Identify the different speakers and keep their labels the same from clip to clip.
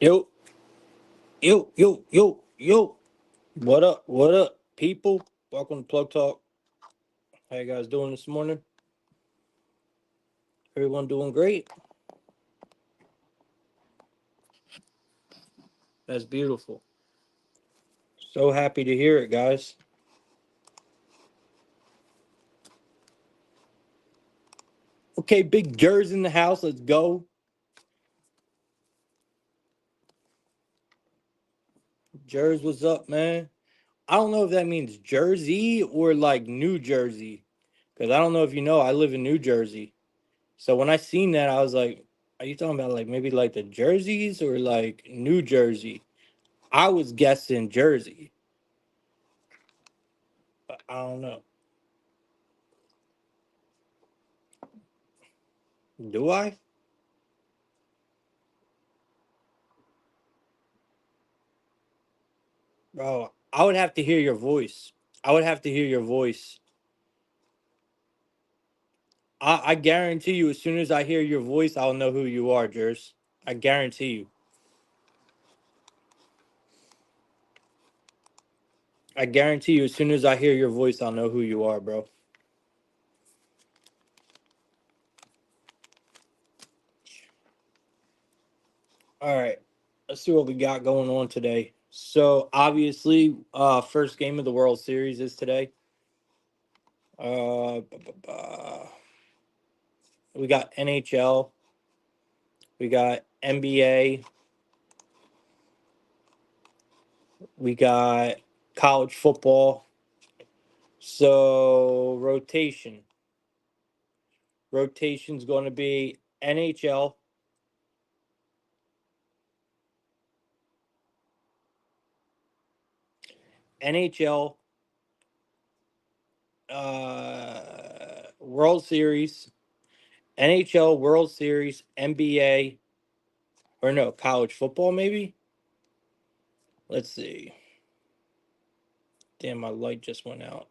Speaker 1: Yo, yo. What up? What up, people? Welcome to Plug Talk. How you guys doing this morning? Everyone doing great? That's beautiful. So happy to hear it, guys. Okay, big Jers in the house. Let's go. Jers, what's up, man? I don't know if that means Jersey or like New Jersey. Because I don't know if you know, I live in New Jersey. So when I seen that, I was like, are you talking about like maybe like the Jerseys or like New Jersey? I was guessing Jersey, but I don't know. Do I? Bro, I would have to hear your voice. I would have to hear your voice. I guarantee you, as soon as I hear your voice, I'll know who you are, Jers. I guarantee you. I guarantee you, as soon as I hear your voice, I'll know who you are, bro. All right, let's see what we got going on today. So obviously, first game of the World Series is today. We got NHL, we got NBA, we got college football. So rotation's going to be NHL, World Series, NHL World Series, NBA, or no, college football maybe. Let's see. Damn, my light just went out.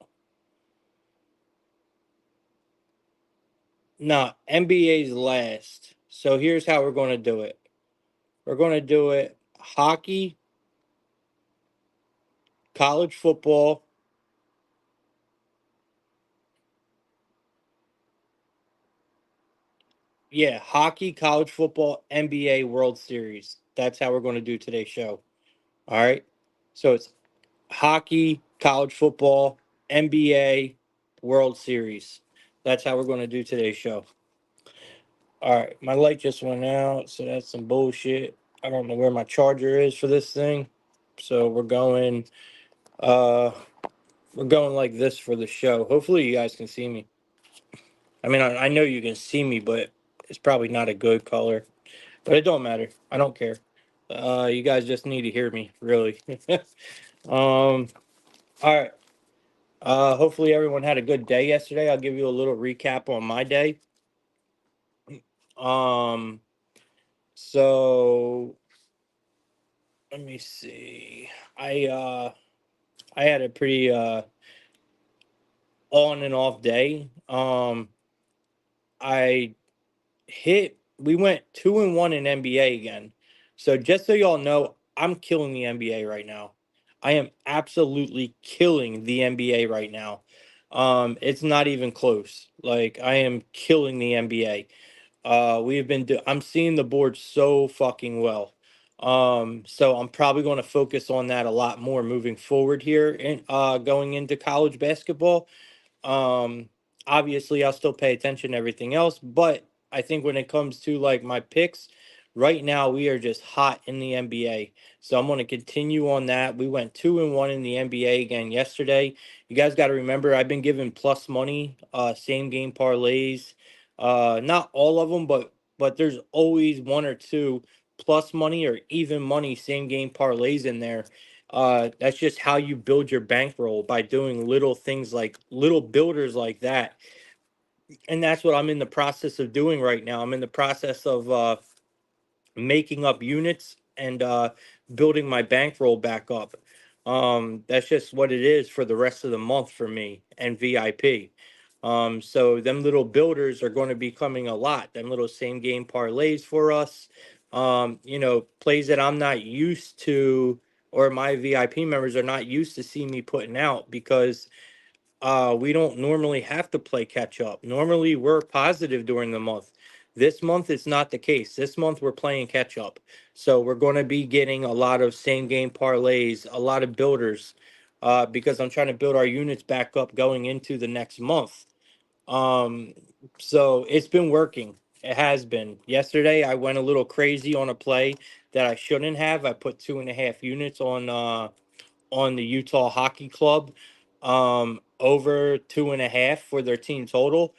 Speaker 1: No, NBA's last. So here's how we're going to do it. We're going to do it hockey, college football, yeah, hockey, college football, NBA World Series. That's how we're going to do today's show. All right. So it's hockey, college football, NBA, World Series. That's how we're going to do today's show. All right, my light just went out, so that's some bullshit. I don't know where my charger is for this thing. So uh we're going like this for the show. Hopefully you guys can see me. I mean, I know you can see me, but it's probably not a good color. But it don't matter. I don't care. You guys just need to hear me, really. All right. Hopefully everyone had a good day yesterday. I'll give you a little recap on my day. Um, so let me see. I uh I had a pretty on and off day. I hit we went 2-1 in NBA again. So just so y'all know, I'm killing the NBA right now. I am absolutely killing the NBA right now. It's not even close. Like I am killing the NBA. I'm seeing the board so fucking well. So I'm probably going to focus on that a lot more moving forward here and going into college basketball. Um, Obviously, I'll still pay attention to everything else, but I think when it comes to like my picks, right now we are just hot in the NBA. So I'm going to continue on that. We went 2-1 in the NBA again yesterday. You guys got to remember, I've been giving plus money, same game parlays. Not all of them, but there's always one or two plus money or even money same game parlays in there. That's just how you build your bankroll by doing little things like little builders like that. And that's what I'm in the process of doing right now. I'm in the process of making up units and building my bankroll back up. That's just what it is for the rest of the month for me and VIP. So them little builders are going to be coming a lot. Them little same game parlays for us. Plays that I'm not used to, or my VIP members are not used to seeing me putting out, because we don't normally have to play catch up. Normally, we're positive during the month. This month, it's not the case. This month, we're playing catch up. So we're going to be getting a lot of same game parlays, a lot of builders, because I'm trying to build our units back up going into the next month. Um, so it's been working. It has been. Yesterday, I went a little crazy on a play that I shouldn't have. I put 2.5 units on the Utah Hockey Club, over 2.5 for their team total,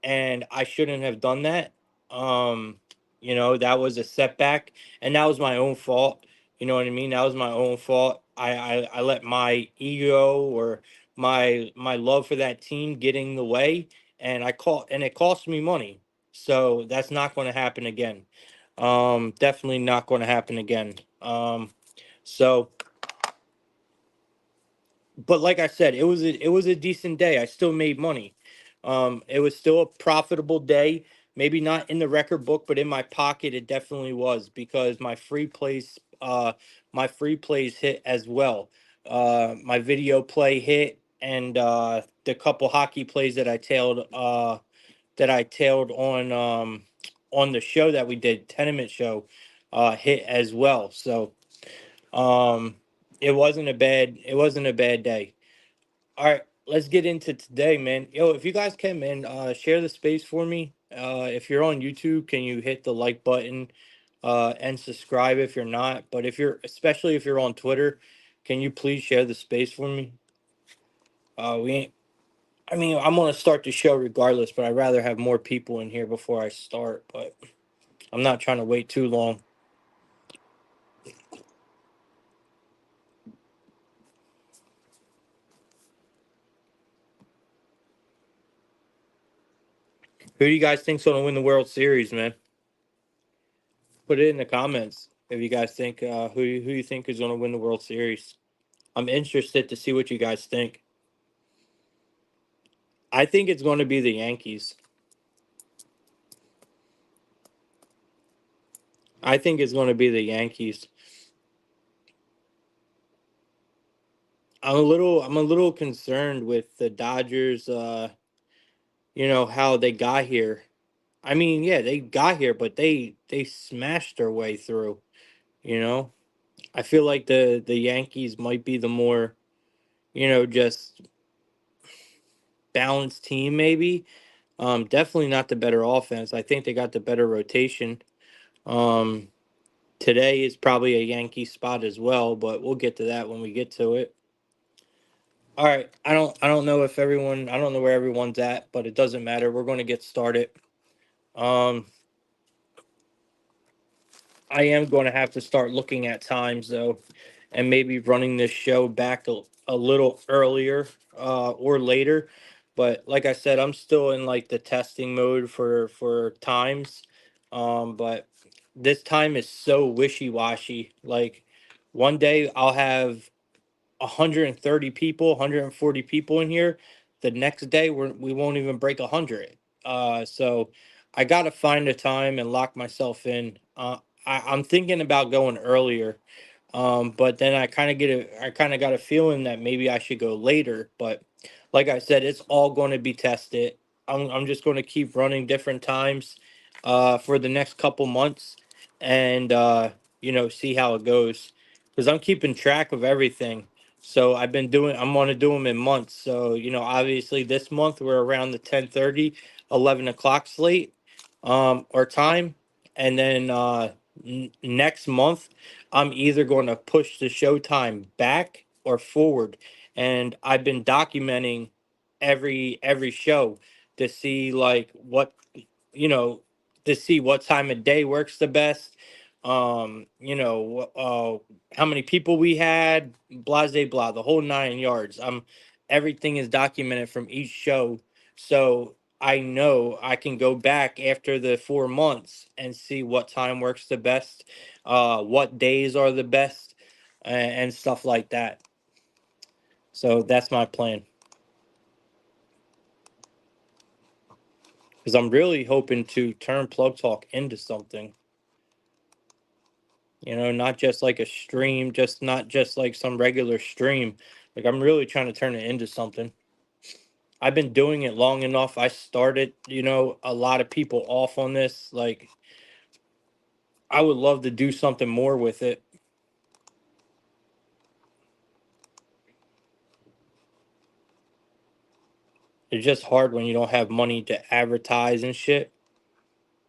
Speaker 1: and I shouldn't have done that. Um, that was a setback, and that was my own fault. You know what I mean? That was my own fault. I let my ego, or my love for that team, get in the way, and it cost me money. So that's not going to happen again. Definitely not going to happen again. So but like I said, it was a decent day. I still made money. It was still a profitable day. Maybe not in the record book, but in my pocket, it definitely was, because my free plays hit as well. My video play hit, and the couple hockey plays that I tailed on the show that we did, tenement show, hit as well. So um, it wasn't a bad day. All right, let's get into today, man. Yo, if you guys can, man, share the space for me. If you're on YouTube, can you hit the like button, and subscribe if you're not? But especially if you're on Twitter, can you please share the space for me? We ain't. I mean, I'm gonna start the show regardless, but I'd rather have more people in here before I start. But I'm not trying to wait too long. Who do you guys think's gonna win the World Series, man? Put it in the comments if you guys think who you think is gonna win the World Series. I'm interested to see what you guys think. I think it's going to be the Yankees. I think it's going to be the Yankees. I'm a little concerned with the Dodgers, how they got here. I mean, yeah, they got here, but they smashed their way through, you know? I feel like the Yankees might be the more, just balanced team maybe. Definitely not the better offense. I think they got the better rotation. Um Today is probably a Yankee spot as well, but we'll get to that when we get to it. All right, I don't know where everyone's at, but it doesn't matter. We're going to get started. Um I am going to have to start looking at times though, and maybe running this show back a little earlier, or later. But like I said, I'm still in like the testing mode for times. But this time is so wishy-washy. Like one day I'll have 130 people, 140 people in here. The next day we won't even break 100. So I got to find a time and lock myself in. I'm thinking about going earlier, but then I kind of got a feeling that maybe I should go later. But like I said, it's all going to be tested. I'm just going to keep running different times, for the next couple months, and see how it goes, because I'm keeping track of everything. So I'm going to do them in months. So, obviously this month we're around the 10:30, 11 o'clock slate, or time. And then, next month, I'm either going to push the showtime back or forward. And I've been documenting every show to see like you know, to see what time of day works the best. How many people we had, blah, blah, blah, the whole 9 yards. Everything is documented from each show. So I know I can go back after the 4 months and see what time works the best, what days are the best, and stuff like that. So that's my plan. Because I'm really hoping to turn Plug Talk into something. Not just like a stream, just not just like some regular stream. Like, I'm really trying to turn it into something. I've been doing it long enough. I started, a lot of people off on this. Like, I would love to do something more with it. It's just hard when you don't have money to advertise and shit.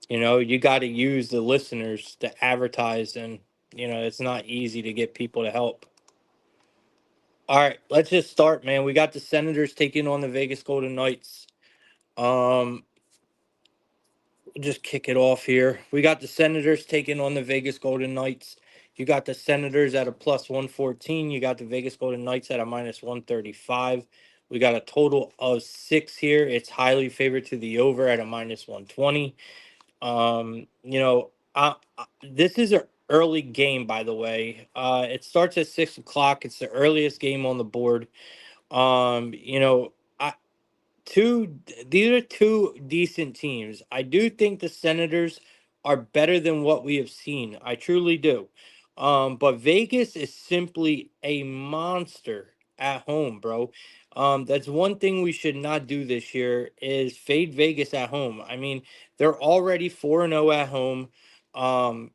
Speaker 1: You got to use the listeners to advertise, and it's not easy to get people to help. All right, let's just start, man. We got the Senators taking on the Vegas Golden Knights. Um, just kick it off here. We got the Senators taking on the Vegas Golden Knights. You got the Senators at a plus 114. You got the Vegas Golden Knights at a minus 135. We got a total of 6 here. It's highly favored to the over at a minus 120. This is an early game, by the way. It starts at 6 o'clock. It's the earliest game on the board. I two these are two decent teams. I do think the Senators are better than what we have seen. I truly do. But Vegas is simply a monster at home, bro. That's one thing we should not do this year is fade Vegas at home. I mean, they're already 4-0 at home.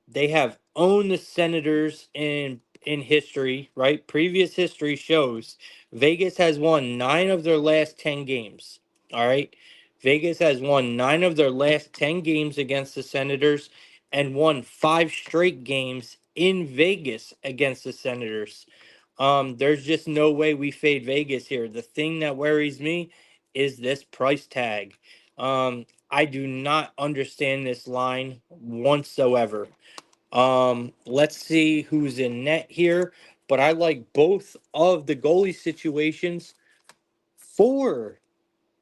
Speaker 1: They have owned the Senators in history, right? Previous history shows Vegas has won 9 of their last 10 games. All right. Vegas has won 9 of their last 10 games against the Senators and won 5 straight games in Vegas against the Senators. There's just no way we fade Vegas here. The thing that worries me is this price tag. I do not understand this line whatsoever. Let's see who's in net here, but I like both of the goalie situations for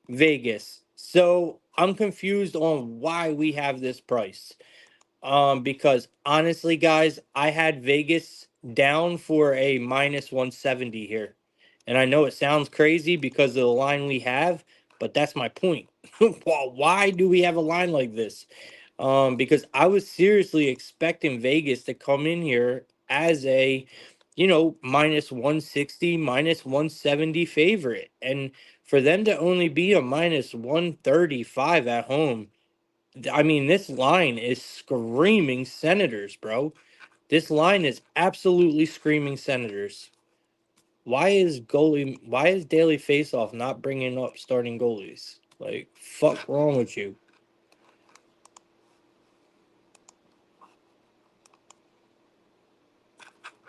Speaker 1: Vegas. So I'm confused on why we have this price. Because honestly, guys, I had Vegas down for a minus 170 here. And I know it sounds crazy because of the line we have, but that's my point. Why do we have a line like this? Because I was seriously expecting Vegas to come in here as a, minus 160, minus 170 favorite. And for them to only be a minus 135 at home, I mean, this line is screaming Senators, bro. This line is absolutely screaming Senators. Why is Daily Faceoff not bringing up starting goalies? Like, fuck wrong with you?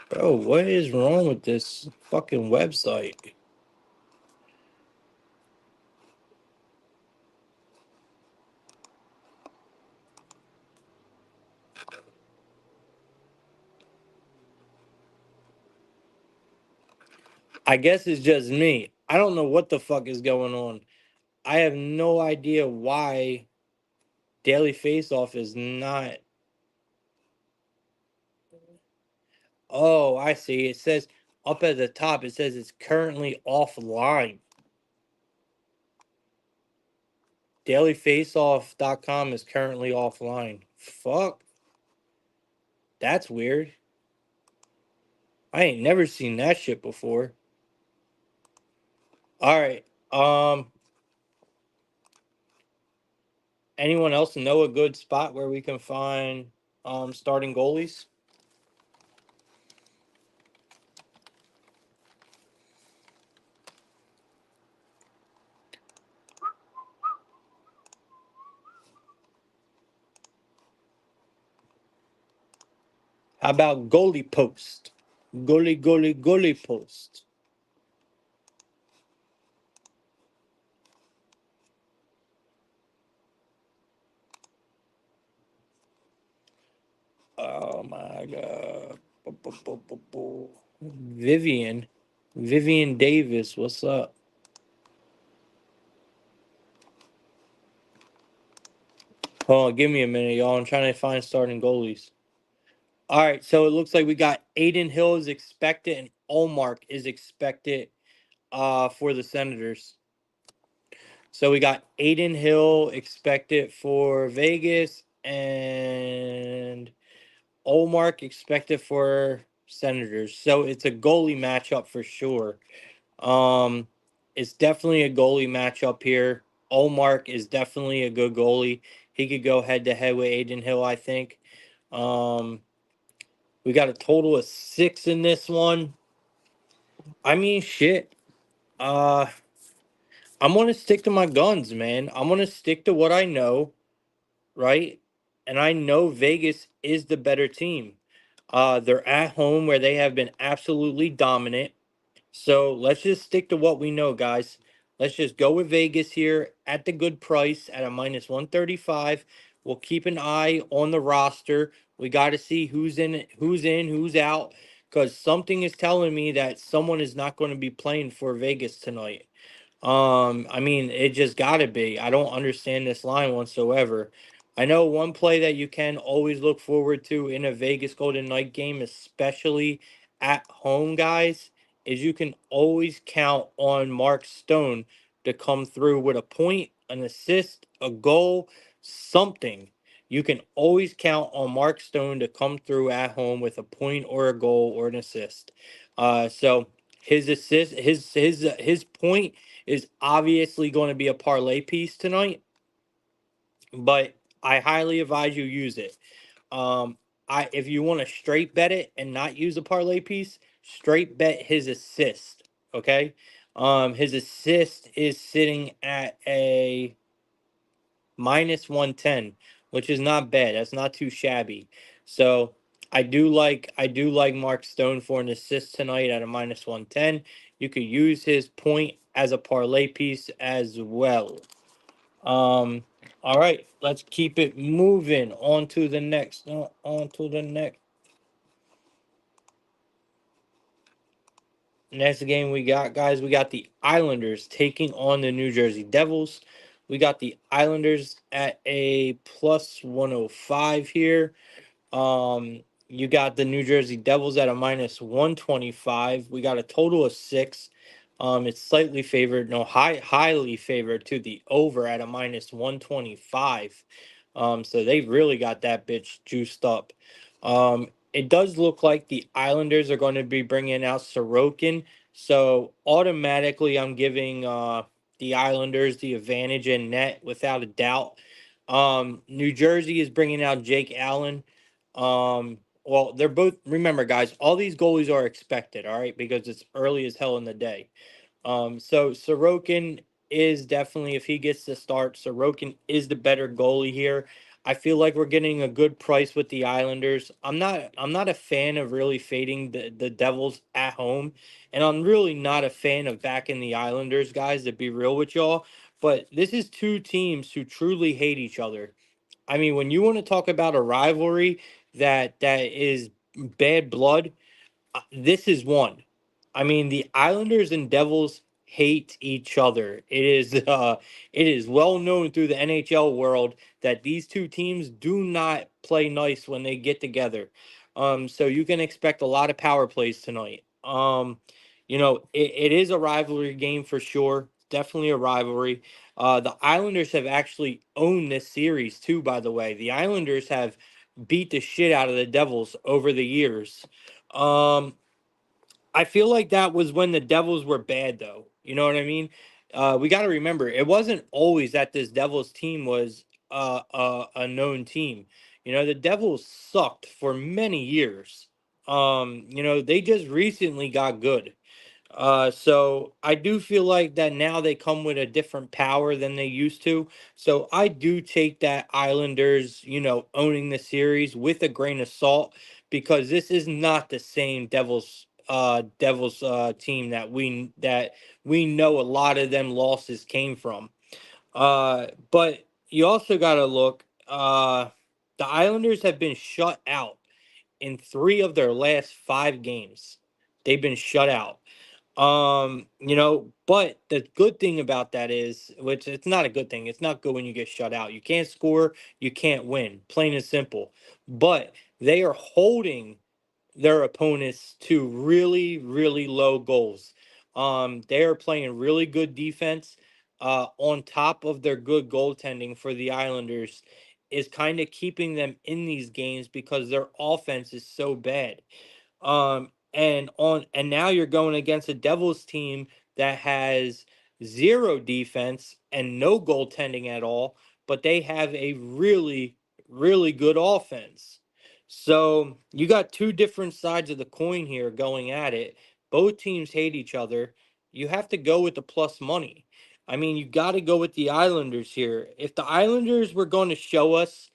Speaker 1: Bro, what is wrong with this fucking website? I guess it's just me. I don't know what the fuck is going on. I have no idea why Daily Faceoff is not. Oh, I see. It says up at the top, it says it's currently offline. Dailyfaceoff.com is currently offline. Fuck. That's weird. I ain't never seen that shit before. All right. Anyone else know a good spot where we can find starting goalies? How about goalie post? Goalie post. Oh my god. Vivian. Vivian Davis, what's up? Hold on, give me a minute, y'all. I'm trying to find starting goalies. All right, so it looks like we got Aiden Hill is expected and Olmark is expected for the Senators. So we got Aiden Hill expected for Vegas and Olmark expected for Senators. So it's a goalie matchup for sure. Um, it's definitely a goalie matchup here. Olmark is definitely a good goalie. He could go head to head with Aiden Hill, I think. Um, we got a total of 6 in this one. I mean, shit. Uh, I'm gonna stick to my guns, man. I'm gonna stick to what I know, right? And I know Vegas is the better team. They're at home where they have been absolutely dominant. So let's just stick to what we know, guys. Let's just go with Vegas here at the good price at a minus 135. We'll keep an eye on the roster. We got to see who's out, because something is telling me that someone is not going to be playing for Vegas tonight. I mean, it just gotta be. I don't understand this line whatsoever. I know one play that you can always look forward to in a Vegas Golden Knight game, especially at home, guys, is you can always count on Mark Stone to come through with a point, an assist, a goal, something. You can always count on Mark Stone to come through at home with a point or a goal or an assist. So his point is obviously going to be a parlay piece tonight, but I highly advise you use it. Um, if you want to straight bet it and not use a parlay piece, straight bet his assist. Okay, his assist is sitting at a minus 110, which is not bad. That's not too shabby. So I do like Mark Stone for an assist tonight at a minus 110. You could use his point as a parlay piece as well. Um, all right, let's keep it moving on to the next. On to the next game we got, guys. We got the Islanders taking on the New Jersey Devils. We got the Islanders at a plus 105 here. You got the New Jersey Devils at a minus 125. We got a total of 6. It's slightly favored, no, highly favored to the over at a minus 125. So they really got that bitch juiced up. It does look like the Islanders are going to be bringing out Sorokin. So automatically, I'm giving the Islanders the advantage in net without a doubt. New Jersey is bringing out Jake Allen. Well, they're both. Remember, guys, all these goalies are expected. All right, because it's early as hell in the day. So Sorokin is definitely, if he gets to start, Sorokin is the better goalie here. I feel like we're getting a good price with the Islanders. I'm not a fan of really fading the Devils at home, and I'm really not a fan of backing the Islanders, guys, to be real with y'all. But this is two teams who truly hate each other. I mean, when you want to talk about a rivalry that is bad blood, this is one. I mean, the Islanders and Devils hate each other. It is well known through the NHL world that these two teams do not play nice when they get together. So you can expect a lot of power plays tonight. It is a rivalry game for sure. Definitely a rivalry. The Islanders have actually owned this series too, by the way. The Islanders have beat the shit out of the Devils over the years. Um, I feel like that was when the Devils were bad, though. You know what I mean? We got to remember, it wasn't always that this Devils team was a known team. The Devils sucked for many years. They just recently got good. So I do feel like that now they come with a different power than they used to. So I do take that Islanders, owning the series with a grain of salt, because this is not the same Devils team that we know a lot of them losses came from. But you also got to look. The Islanders have been shut out in 3 of their last 5 games. They've been shut out. But the good thing about that is, which it's not a good thing. It's not good when you get shut out. You can't score, you can't win, plain and simple. But they are holding their opponents to really, really low goals. They are playing really good defense, on top of their good goaltending for the Islanders. is kind of keeping them in these games because their offense is so bad. And now you're going against a Devils team that has zero defense and no goaltending at all, but they have a really, really good offense. So you got two different sides of the coin here going at it. Both teams hate each other. You have to go with the plus money. I mean, you got to go with the Islanders here. If the Islanders were going to show us,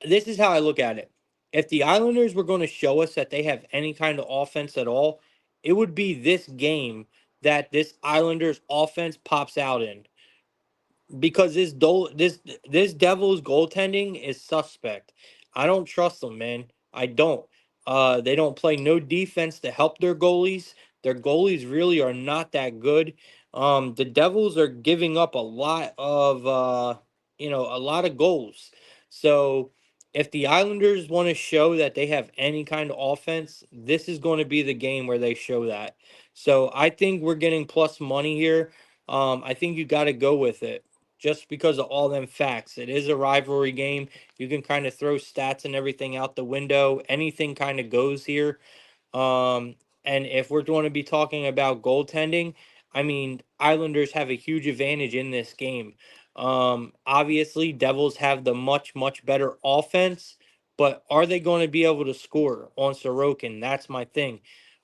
Speaker 1: this is how I look at it. If the Islanders were going to show us that they have any kind of offense at all, it would be this game that this Islanders offense pops out in, because this Devils goaltending is suspect. I don't trust them, man. I don't. They don't play no defense to help their goalies. Their goalies really are not that good. The Devils are giving up a lot of a lot of goals. So if the Islanders want to show that they have any kind of offense, this is going to be the game where they show that. So I think we're getting plus money here. I think you got to go with it just because of all them facts. It is a rivalry game. You can kind of throw stats and everything out the window. Anything kind of goes here. Um, and if we're going to be talking about goaltending, I mean, Islanders have a huge advantage in this game. Obviously, Devils have the much, much better offense, but are they going to be able to score on Sorokin? That's my thing.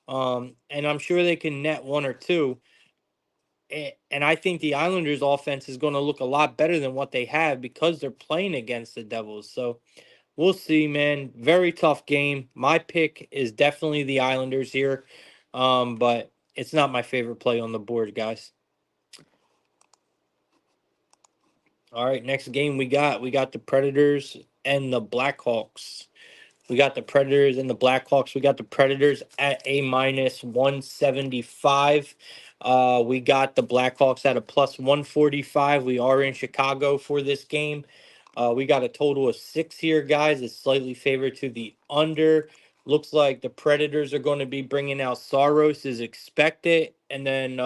Speaker 1: And I'm sure they can net one or two, and I think the Islanders' offense is going to look a lot better than what they have because they're playing against the Devils. So we'll see, man. Very tough game. My pick is definitely the Islanders here, but it's not my favorite play on the board, guys. All right, next game we got the Predators and the Blackhawks. We got the Predators and the Blackhawks. We got the Predators at a minus 175. We got the Blackhawks at a plus 145. We are in Chicago for this game. We got a total of 6 here, guys. It's slightly favored to the under. Looks like the Predators are going to be bringing out Saros as expected. And then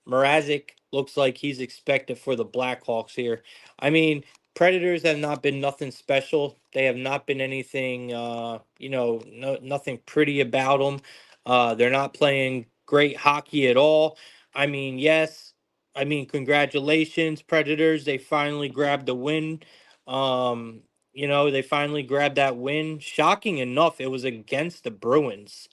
Speaker 1: Mrazek looks like he's expected for the Blackhawks here. I mean, Predators have not been nothing special. They have not been anything, nothing pretty about them. They're not playing great hockey at all. I mean, yes. I mean, congratulations, Predators. They finally grabbed the win. They finally grabbed that win. Shocking enough, it was against the Bruins.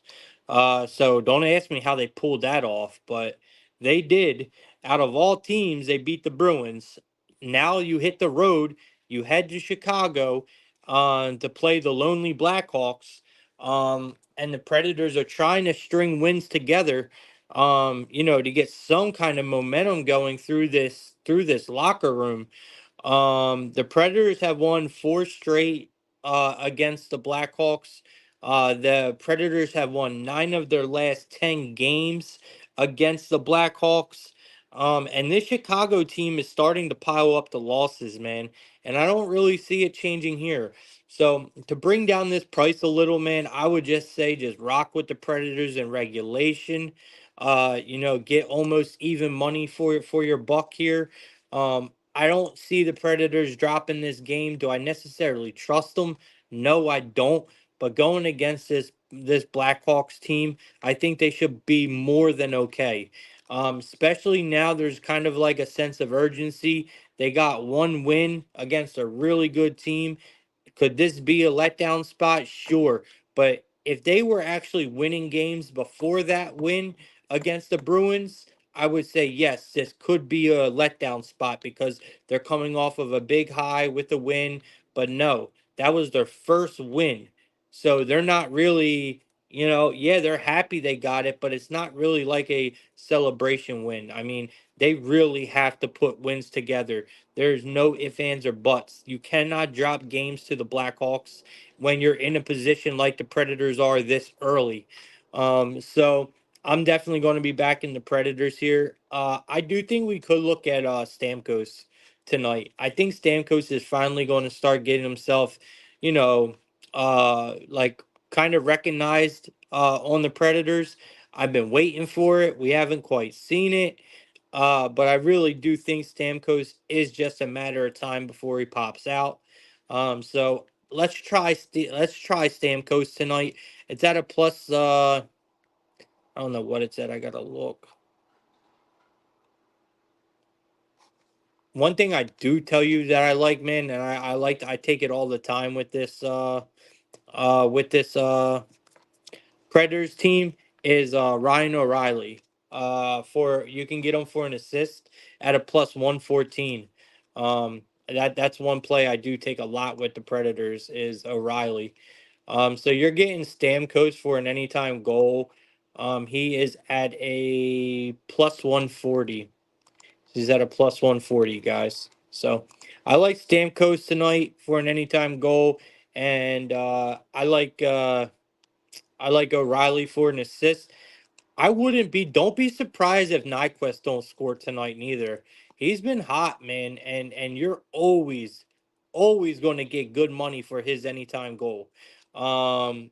Speaker 1: So don't ask me how they pulled that off, but they did. Out of all teams, they beat the Bruins. Now you hit the road. You head to Chicago to play the lonely Blackhawks. And the Predators are trying to string wins together, to get some kind of momentum going through this locker room. The Predators have won 4 straight against the Blackhawks. The Predators have won 9 of their last 10 games against the Blackhawks. And this Chicago team is starting to pile up the losses, man. And I don't really see it changing here. So to bring down this price a little, man, I would just say just rock with the Predators in regulation. Get almost even money for your buck here. I don't see the Predators dropping this game. Do I necessarily trust them? No, I don't. But going against this Blackhawks team, I think they should be more than okay. Especially now, there's kind of like a sense of urgency. They got one win against a really good team. Could this be a letdown spot? Sure. But if they were actually winning games before that win against the Bruins, I would say yes, this could be a letdown spot because they're coming off of a big high with the win. But no, that was their first win. So they're not really, yeah, they're happy they got it, but it's not really like a celebration win. I mean, they really have to put wins together. There's no ifs, ands, or buts. You cannot drop games to the Blackhawks when you're in a position like the Predators are this early. So I'm definitely going to be backing the Predators here. I do think we could look at Stamkos tonight. I think Stamkos is finally going to start getting himself, you know, like kind of recognized on the Predators. I've been waiting for it. We haven't quite seen it. But I really do think Stamkos is just a matter of time before he pops out. So let's try Stamkos tonight. It's at a plus. I don't know what it's at. I gotta look. One thing I do tell you that I like, man, and I take it all the time with this Predators team is Ryan O'Reilly. For you can get him for an assist at a plus 114. That's one play I do take a lot with the Predators is O'Reilly. So you're getting Stamkos for an anytime goal. He is at a plus 140. He's at a plus 140, guys. So I like Stamkos tonight for an anytime goal, and I like O'Reilly for an assist. Don't be surprised if Nyquist don't score tonight neither. He's been hot, man, and you're always going to get good money for his anytime goal. Um,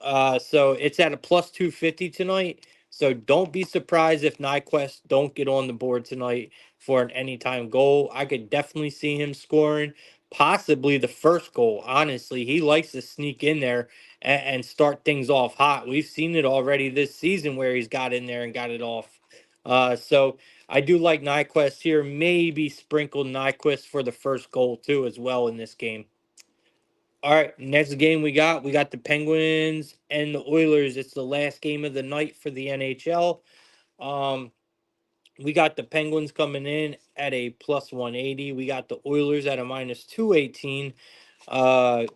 Speaker 1: so it's at a plus 250 tonight. So don't be surprised if Nyquist don't get on the board tonight for an anytime goal. I could definitely see him scoring, possibly the first goal. Honestly, he likes to sneak in there and start things off hot. We've seen it already this season where he's got in there and got it off. So I do like Nyquist here. Maybe sprinkle Nyquist for the first goal too, as well in this game. All right, next game we got the Penguins and the Oilers. It's the last game of the night for the NHL. Um, we got the Penguins coming in at a plus 180. We got the Oilers at a minus 218.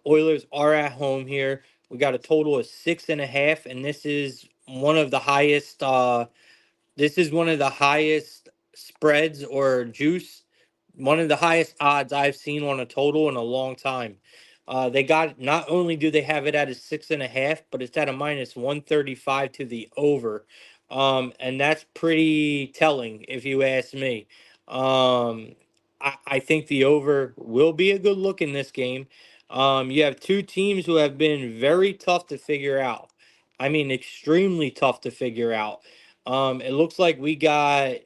Speaker 1: Oilers are at home here. We got a total of 6.5, and this is one of the highest spreads or juice, one of the highest odds I've seen on a total in a long time. They got not only do they have it at a 6.5, but it's at a minus 135 to the over. And that's pretty telling if you ask me. Um, I think the over will be a good look in this game. You have two teams who have been very tough to figure out. I mean, extremely tough to figure out. It looks like we got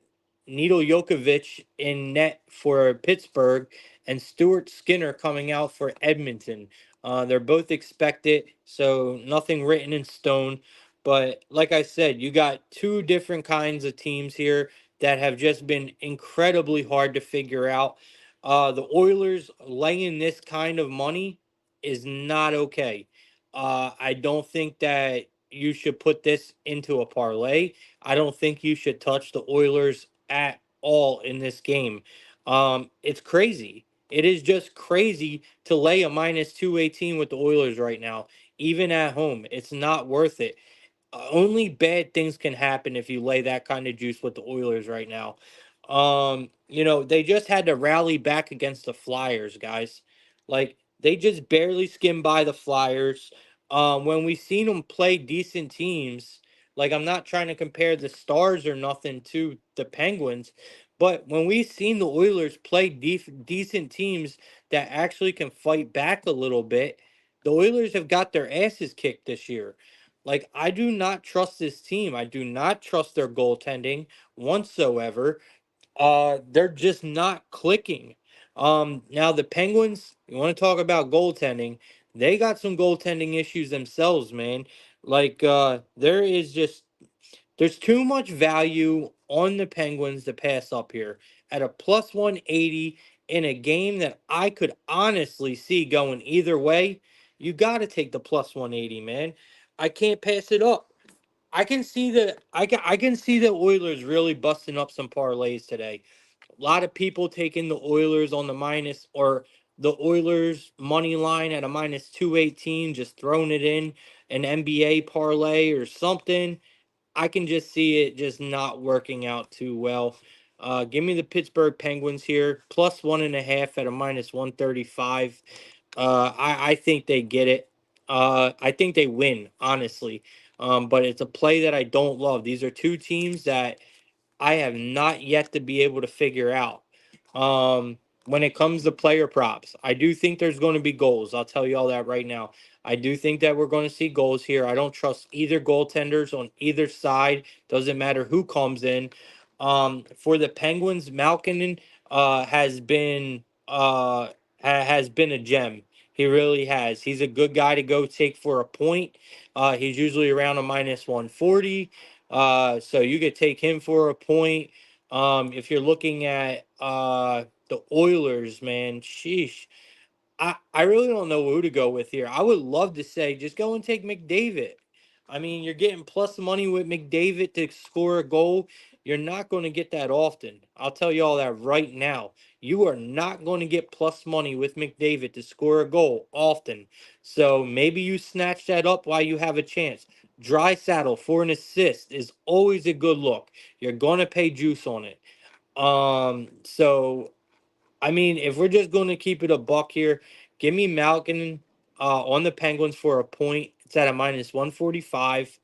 Speaker 1: Nito Jokovic in net for Pittsburgh and Stuart Skinner coming out for Edmonton. They're both expected, so nothing written in stone. But like I said, you got two different kinds of teams here that have just been incredibly hard to figure out. The Oilers laying this kind of money is not okay. I don't think that you should put this into a parlay. I don't think you should touch the Oilers at all in this game. It's crazy. It is just crazy to lay a minus 218 with the Oilers right now, even at home. It's not worth it. Only bad things can happen if you lay that kind of juice with the Oilers right now. They just had to rally back against the Flyers, guys. Like they just barely skimmed by the Flyers. When we seen them play decent teams, like I'm not trying to compare the Stars or nothing to the Penguins, but when we seen the Oilers play decent teams that actually can fight back a little bit, the Oilers have got their asses kicked this year. Like, I do not trust this team. I do not trust their goaltending whatsoever. They're just not clicking. Now the Penguins, you want to talk about goaltending, they got some goaltending issues themselves, man. Like, there's too much value on the Penguins to pass up here at a plus 180 in a game that I could honestly see going either way. You got to take the plus 180, man. I can't pass it up. I can see the Oilers really busting up some parlays today. A lot of people taking the Oilers on the minus or the Oilers money line at a minus 218, just throwing it in an NBA parlay or something. I can just see it just not working out too well. Give me the Pittsburgh Penguins here, plus 1.5 at a minus 135. I think they get it. I think they win, honestly. But it's a play that I don't love. These are two teams that I have not yet to be able to figure out. When it comes to player props, I do think there's going to be goals. I'll tell you all that right now. I do think that we're going to see goals here. I don't trust either goaltenders on either side. Doesn't matter who comes in. For the Penguins, Malkin has been has been a gem. He really has. He's a good guy to go take for a point. He's usually around a minus 140. So you could take him for a point. If you're looking at the Oilers, man, sheesh. I really don't know who to go with here. I would love to say just go and take McDavid. I mean, you're getting plus money with McDavid to score a goal. You're not going to get that often. I'll tell you all that right now. You are not going to get plus money with McDavid to score a goal often. So maybe you snatch that up while you have a chance. Dry saddle for an assist is always a good look. You're going to pay juice on it. So I mean, if we're just going to keep it a buck here, give me Malkin on the Penguins for a point. It's at a minus 145.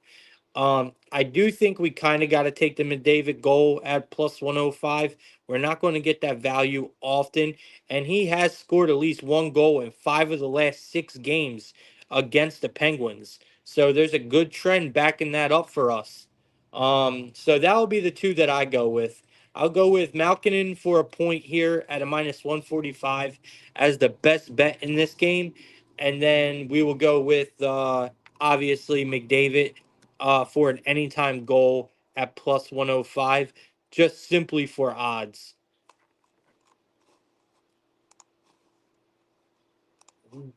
Speaker 1: I do think we kind of got to take the McDavid goal at plus 105. We're not going to get that value often. And he has scored at least one goal in 5 of the last 6 games against the Penguins. So there's a good trend backing that up for us. So that will be the two that I go with. I'll go with Malkinen for a point here at a minus 145 as the best bet in this game. And then we will go with obviously McDavid for an anytime goal at plus 105, just simply for odds.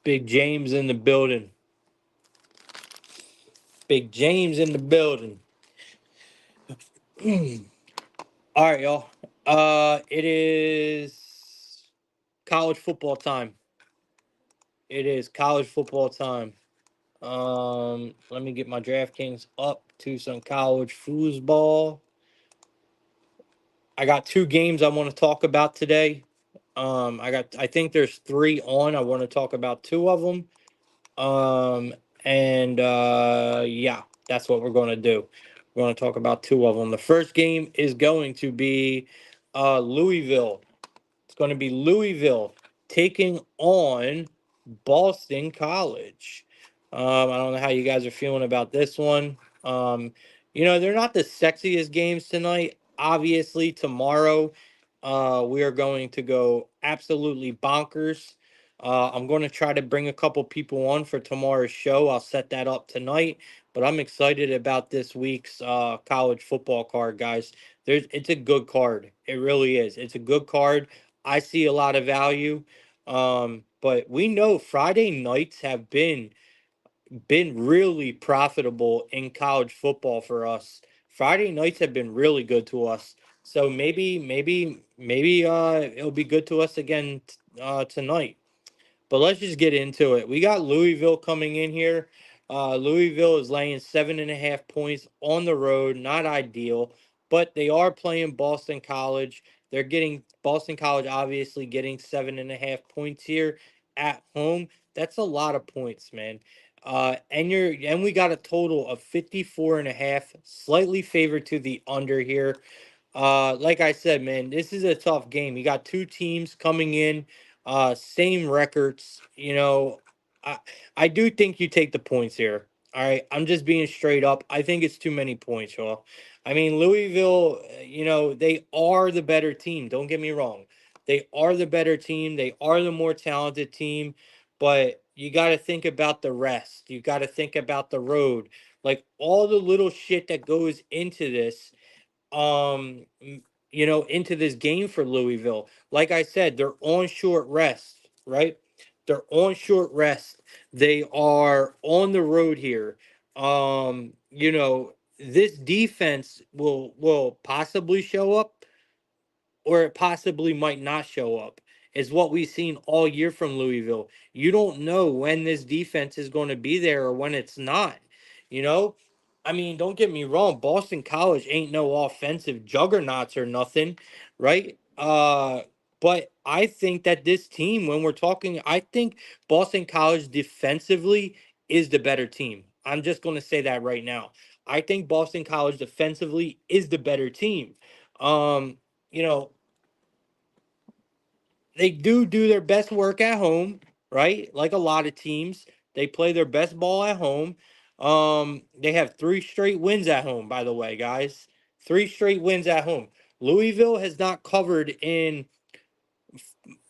Speaker 1: Big James in the building. Big James in the building. All right, y'all. It is college football time. It is college football time. Let me get my DraftKings up to some college foosball. I got 2 games I want to talk about today. I think there's 3 on. I want to talk about 2 of them. And yeah, that's what we're going to do. We're going to talk about 2 of them. The first game is going to be Louisville. It's going to be Louisville taking on Boston College. I don't know how you guys are feeling about this one. They're not the sexiest games tonight. Obviously, tomorrow we are going to go absolutely bonkers. I'm going to try to bring a couple people on for tomorrow's show. I'll set that up tonight. But I'm excited about this week's college football card, guys. It's a good card. It really is. It's a good card. I see a lot of value. But we know Friday nights have been really profitable in college football for us. Friday nights have been really good to us. So maybe it'll be good to us again tonight. But let's just get into it. We got Louisville coming in here. Louisville is laying 7.5 points on the road. Not ideal, but they are playing Boston College. They're getting Boston College, obviously getting 7.5 points here at home. That's a lot of points, man. And we got a total of 54.5, slightly favored to the under here. Like I said, man, this is a tough game. You got 2 teams coming in, same records. I I do think you take the points here. All right, I'm just being straight up. I think it's too many points, y'all. I mean, Louisville, they are the better team. Don't get me wrong. They are the better team. They are the more talented team. But you got to think about the rest. You got to think about the road. Like all the little shit that goes into this into this game for Louisville. Like I said, they're on short rest, right? They're on short rest. They are on the road here. This defense will possibly show up or it possibly might not show up. Is what we've seen all year from Louisville. You don't know when this defense is going to be there or when it's not. You know, I mean, don't get me wrong. Boston College ain't no offensive juggernauts or nothing, right? But I think that this team, when we're talking, I think Boston College defensively is the better team. I'm just going to say that right now. I think Boston College defensively is the better team. Um, you know, they do their best work at home, right? Like a lot of teams, they play their best ball at home. They have 3 straight wins at home, by the way, guys. 3 straight wins at home. Louisville has not covered in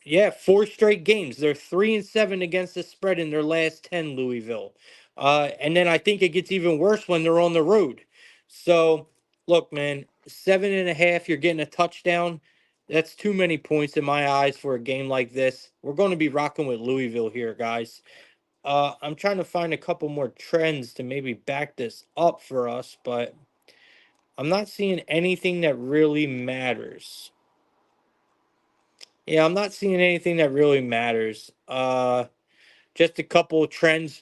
Speaker 1: Yeah, 4 straight games. They're 3-7 against the spread in their last 10, Louisville. And then I think it gets even worse when they're on the road. So, look, man, 7.5, you're getting a touchdown. That's too many points in my eyes for a game like this. We're going to be rocking with Louisville here, guys. I'm trying to find a couple more trends to maybe back this up for us, but I'm not seeing anything that really matters. Yeah, I'm not seeing anything that really matters. Just a couple trends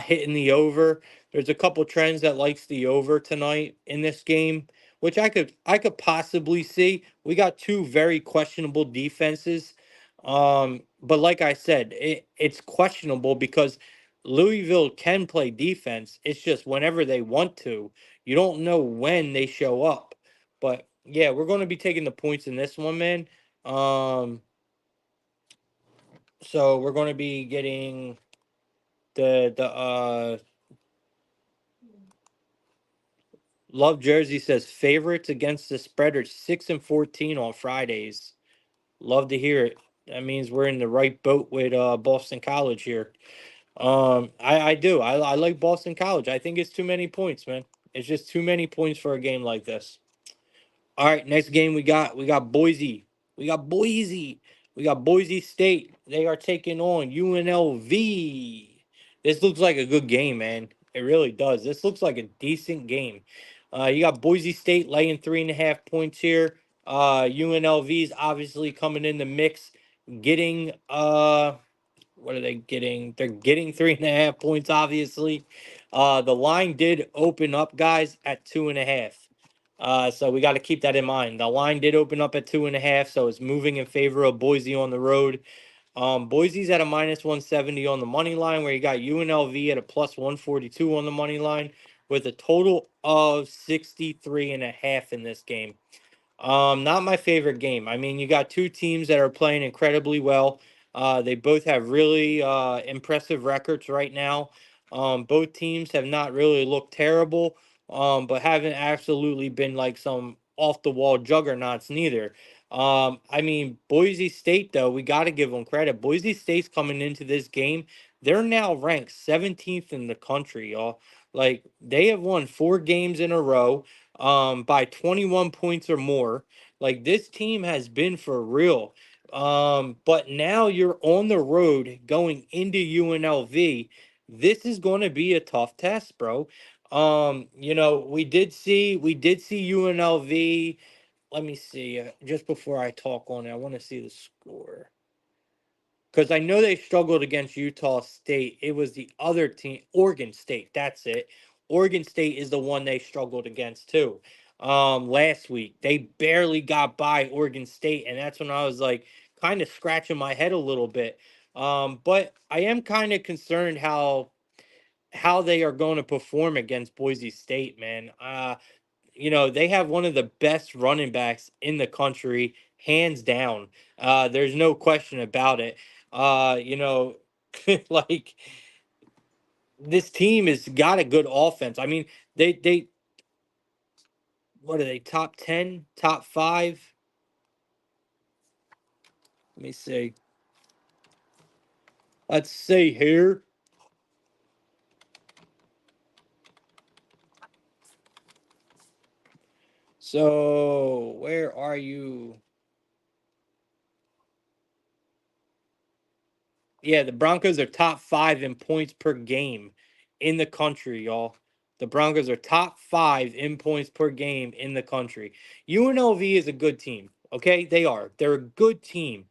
Speaker 1: hitting the over. There's a couple trends that likes the over tonight in this game, which I could possibly see. We got two very questionable defenses. But like I said, it's questionable because Louisville can play defense. It's just whenever they want to. You don't know when they show up. But yeah, we're going to be taking the points in this one, man. Um, so we're going to be getting the Love Jersey says favorites against the spread are 6-14 on Fridays. Love to hear it. That means we're in the right boat with Boston College here. I do. I like Boston College. I think it's too many points, man. It's just too many points for a game like this. All right, next game we got Boise. We got Boise. We got Boise State. They are taking on UNLV. This looks like a good game, man. It really does. This looks like a decent game. You got Boise State laying 3.5 points here. UNLV's obviously coming in the mix, getting what are they getting? They're getting 3.5 points, obviously. The line did open up, guys, at 2.5. So we got to keep that in mind. The line did open up at 2.5, so it's moving in favor of Boise on the road. Boise's at a -170 on the money line, where you got UNLV at a +142 on the money line, with a total of 63.5 in this game. Not my favorite game. I mean, you got two teams that are playing incredibly well. They both have really impressive records right now. Both teams have not really looked terrible, but haven't absolutely been like some off the wall juggernauts neither. I mean, Boise State, though, we got to give them credit. Boise State's coming into this game. They're now ranked 17th in the country, y'all. Like, they have won 4 games in a row by 21 points or more. Like, this team has been for real. But now you're on the road going into UNLV. This is going to be a tough test, bro. We did see UNLV. Let me see. Just before I talk on it, I want to see the score because I know they struggled against Utah State. It was the other team, Oregon State. That's it. Oregon State is the one they struggled against too. Last week they barely got by Oregon State, and that's when I was like kind of scratching my head a little bit. But I am kind of concerned how they are going to perform against Boise State, man. They have one of the best running backs in the country, hands down. There's no question about it. Like this team has got a good offense. I mean, they what are they, top 10, top 5? Let me see. Let's see here. So, where are you? Yeah, the Broncos are top 5 in points per game in the country, y'all. The Broncos are top 5 in points per game in the country. UNLV is a good team. Okay, they are. They're a good team.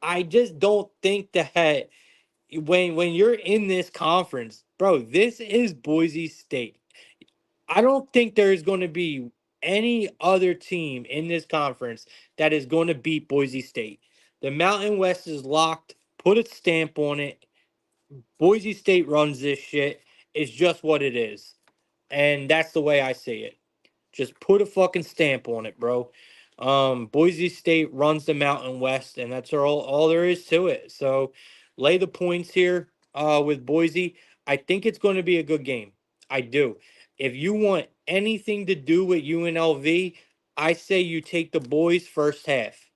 Speaker 1: I just don't think that when you're in this conference, bro, this is Boise State. I don't think there is going to be any other team in this conference that is going to beat Boise State. The Mountain West is locked. Put a stamp on it. Boise State runs this shit. It's just what it is. And that's the way I see it. Just put a fucking stamp on it, bro. Boise State runs the Mountain West, and that's all there is to it. So lay the points here with Boise. I think it's going to be a good game. I do. If you want anything to do with UNLV, I say you take the boys first half.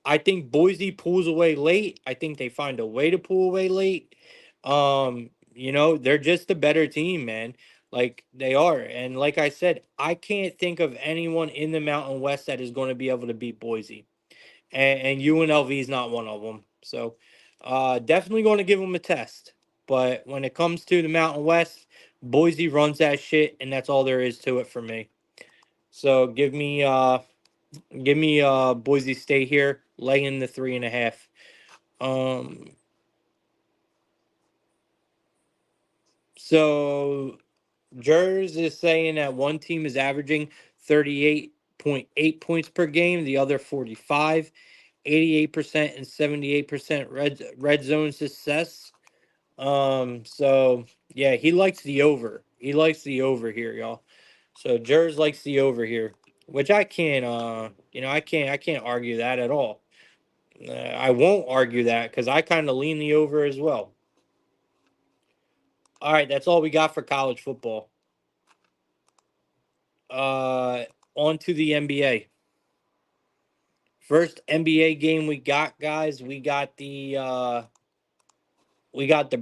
Speaker 1: I think Boise pulls away late. I think they find a way to pull away late. They're just a better team, man. Like they are. And like I said, I can't think of anyone in the Mountain West that is going to be able to beat Boise. And UNLV is not one of them. So definitely going to give them a test. But when it comes to the Mountain West, Boise runs that shit, and that's all there is to it for me. So give me Boise State here, laying the 3.5. Um so Jers is saying that one team is averaging 38.8 points per game, the other 45, 88% and 78% red zone success. So yeah, he likes the over. He likes the over here, y'all. So Jers likes the over here, which I can't I can't argue that at all. I won't argue that because I kind of lean the over as well. All right, that's all we got for college football. Uh, on to the NBA. First NBA game we got, guys. We got the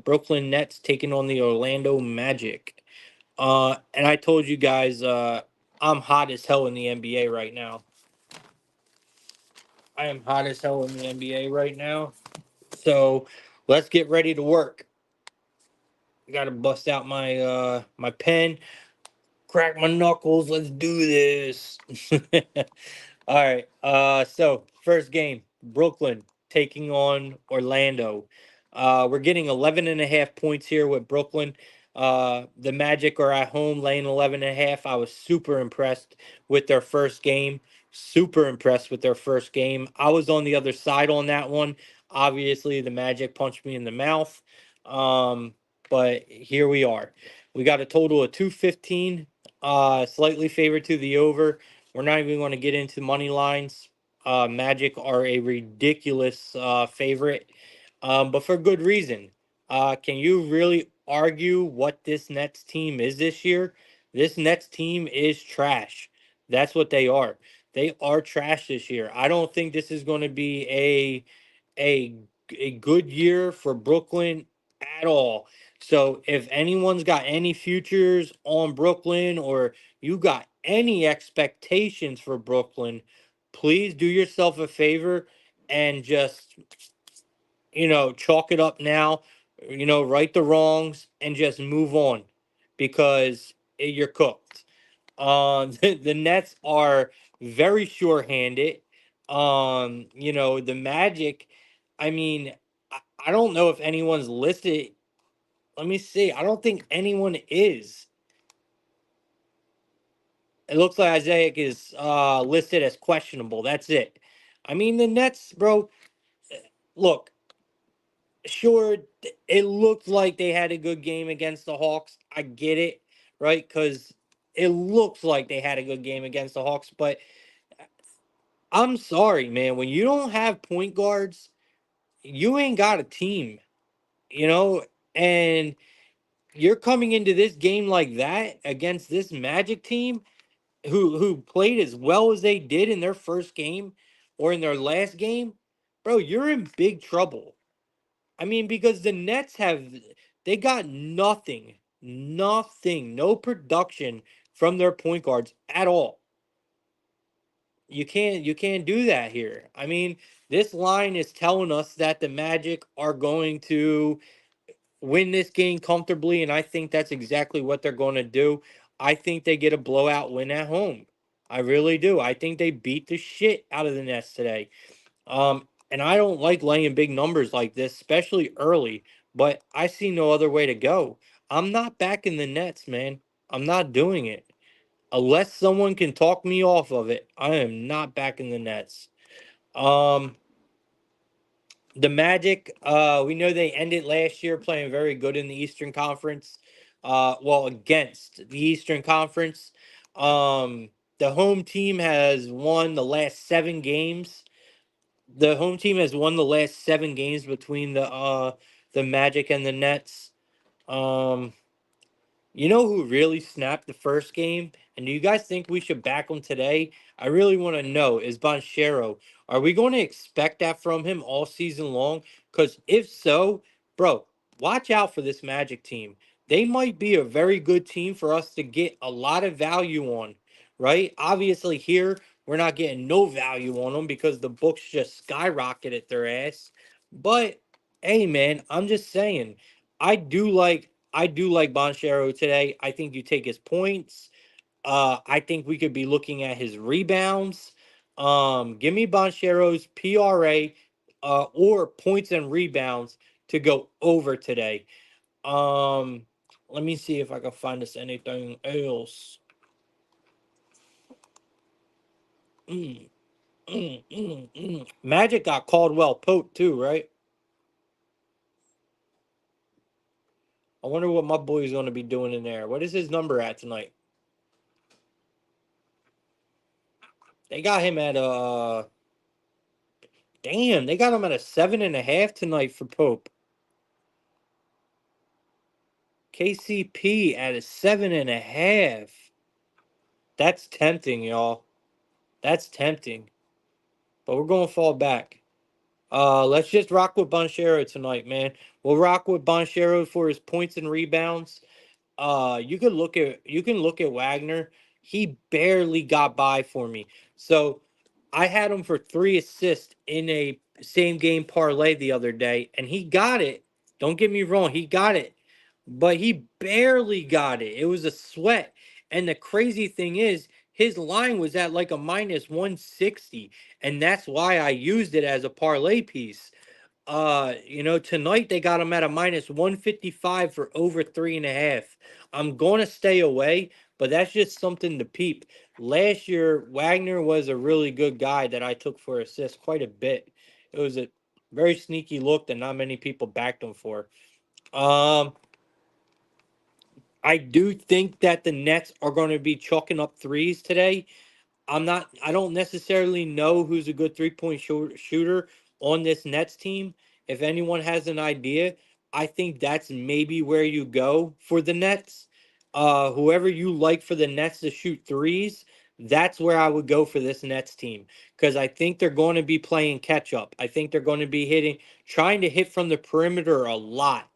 Speaker 1: Brooklyn Nets taking on the Orlando Magic. And I told you guys, I'm hot as hell in the NBA right now. I am hot as hell in the NBA right now. So let's get ready to work. Got to bust out my pen, crack my knuckles. Let's do this. All right. So first game, Brooklyn taking on Orlando. We're getting 11.5 points here with Brooklyn. The Magic are at home laying 11.5. I was super impressed with their first game. Super impressed with their first game. I was on the other side on that one. Obviously, the Magic punched me in the mouth. But here we are. We got a total of 215. Slightly favored to the over. We're not even going to get into money lines. Magic are a ridiculous favorite, but for good reason. Can you really argue what this Nets team is this year? This Nets team is trash. That's what they are. They are trash this year. I don't think this is going to be a a good year for Brooklyn at all. So if anyone's got any futures on Brooklyn or you got any expectations for Brooklyn, please do yourself a favor and just, chalk it up now, right the wrongs and just move on because you're cooked. The Nets are very sure-handed. The Magic, I mean, I don't know if anyone's listed. Let me see. I don't think anyone is. It looks like Isaiah is listed as questionable. That's it. I mean, the Nets, bro. Look, sure, it looked like they had a good game against the Hawks. I get it, right? Because it looks like they had a good game against the Hawks. But I'm sorry, man. When you don't have point guards, you ain't got a team, you know? And you're coming into this game like that against this Magic team who played as well as they did in their first game or in their last game, bro, you're in big trouble. I mean, because the Nets they got nothing, no production from their point guards at all. You can't do that here. I mean, this line is telling us that the Magic are going to win this game comfortably, and I think that's exactly what they're going to do. I think they get a blowout win at home. I really do. I think they beat the shit out of the Nets today. And I don't like laying big numbers like this, especially early, but I see no other way to go. I'm not backing the Nets, man. I'm not doing it. Unless someone can talk me off of it, I am not backing the Nets. Um, the Magic, we know they ended last year playing very good in the Eastern Conference. Well, against the Eastern Conference. The home team has won the last 7 games. The home team has won the last 7 games between the Magic and the Nets. Um, you know who really snapped the first game? And do you guys think we should back them today? I really want to know. Is Banchero? Are we going to expect that from him all season long? Because if so, bro, watch out for this Magic team. They might be a very good team for us to get a lot of value on, right? Obviously, here we're not getting no value on them because the books just skyrocketed their ass. But hey, man, I'm just saying, I do like Bonchero today. I think you take his points. I think we could be looking at his rebounds. Give me Bonchero's PRA or points and rebounds to go over today. Um, Let me see if I can find us anything else. Mm, Magic got Caldwell Pope too, right? I wonder what my boy's going to be doing in there. What is his number at tonight? They got him at damn, they got him at a 7.5 tonight for Pope. KCP at a 7.5. That's tempting, y'all. That's tempting. But we're gonna fall back. Let's just rock with Bonchero tonight, man. We'll rock with Bonchero for his points and rebounds. You can look at Wagner. He barely got by for me. So I had him for 3 assists in a same game parlay the other day, and he got it. Don't get me wrong, he got it, but he barely got it. It was a sweat. And the crazy thing is, his line was at like a minus 160, and that's why I used it as a parlay piece. Tonight they got him at a minus 155 for over 3.5. I'm going to stay away, but that's just something to peep. Last year, Wagner was a really good guy that I took for assists quite a bit. It was a very sneaky look that not many people backed him for. Um, I do think that the Nets are going to be chalking up threes today. I don't necessarily know who's a good three-point shooter on this Nets team. If anyone has an idea, I think that's maybe where you go for the Nets. Whoever you like for the Nets to shoot threes, that's where I would go for this Nets team because I think they're going to be playing catch up. I think they're going to be trying to hit from the perimeter a lot.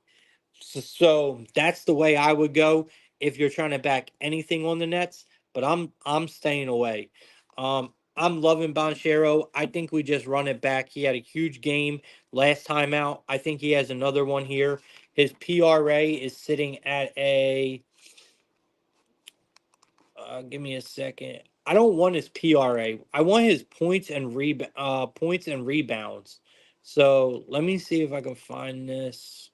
Speaker 1: So that's the way I would go if you're trying to back anything on the Nets. But I'm staying away. I'm loving Bonchero. I think we just run it back. He had a huge game last time out. I think he has another one here. His PRA is sitting at a. Give me a second. I don't want his PRA. I want his points and rebounds. So let me see if I can find this.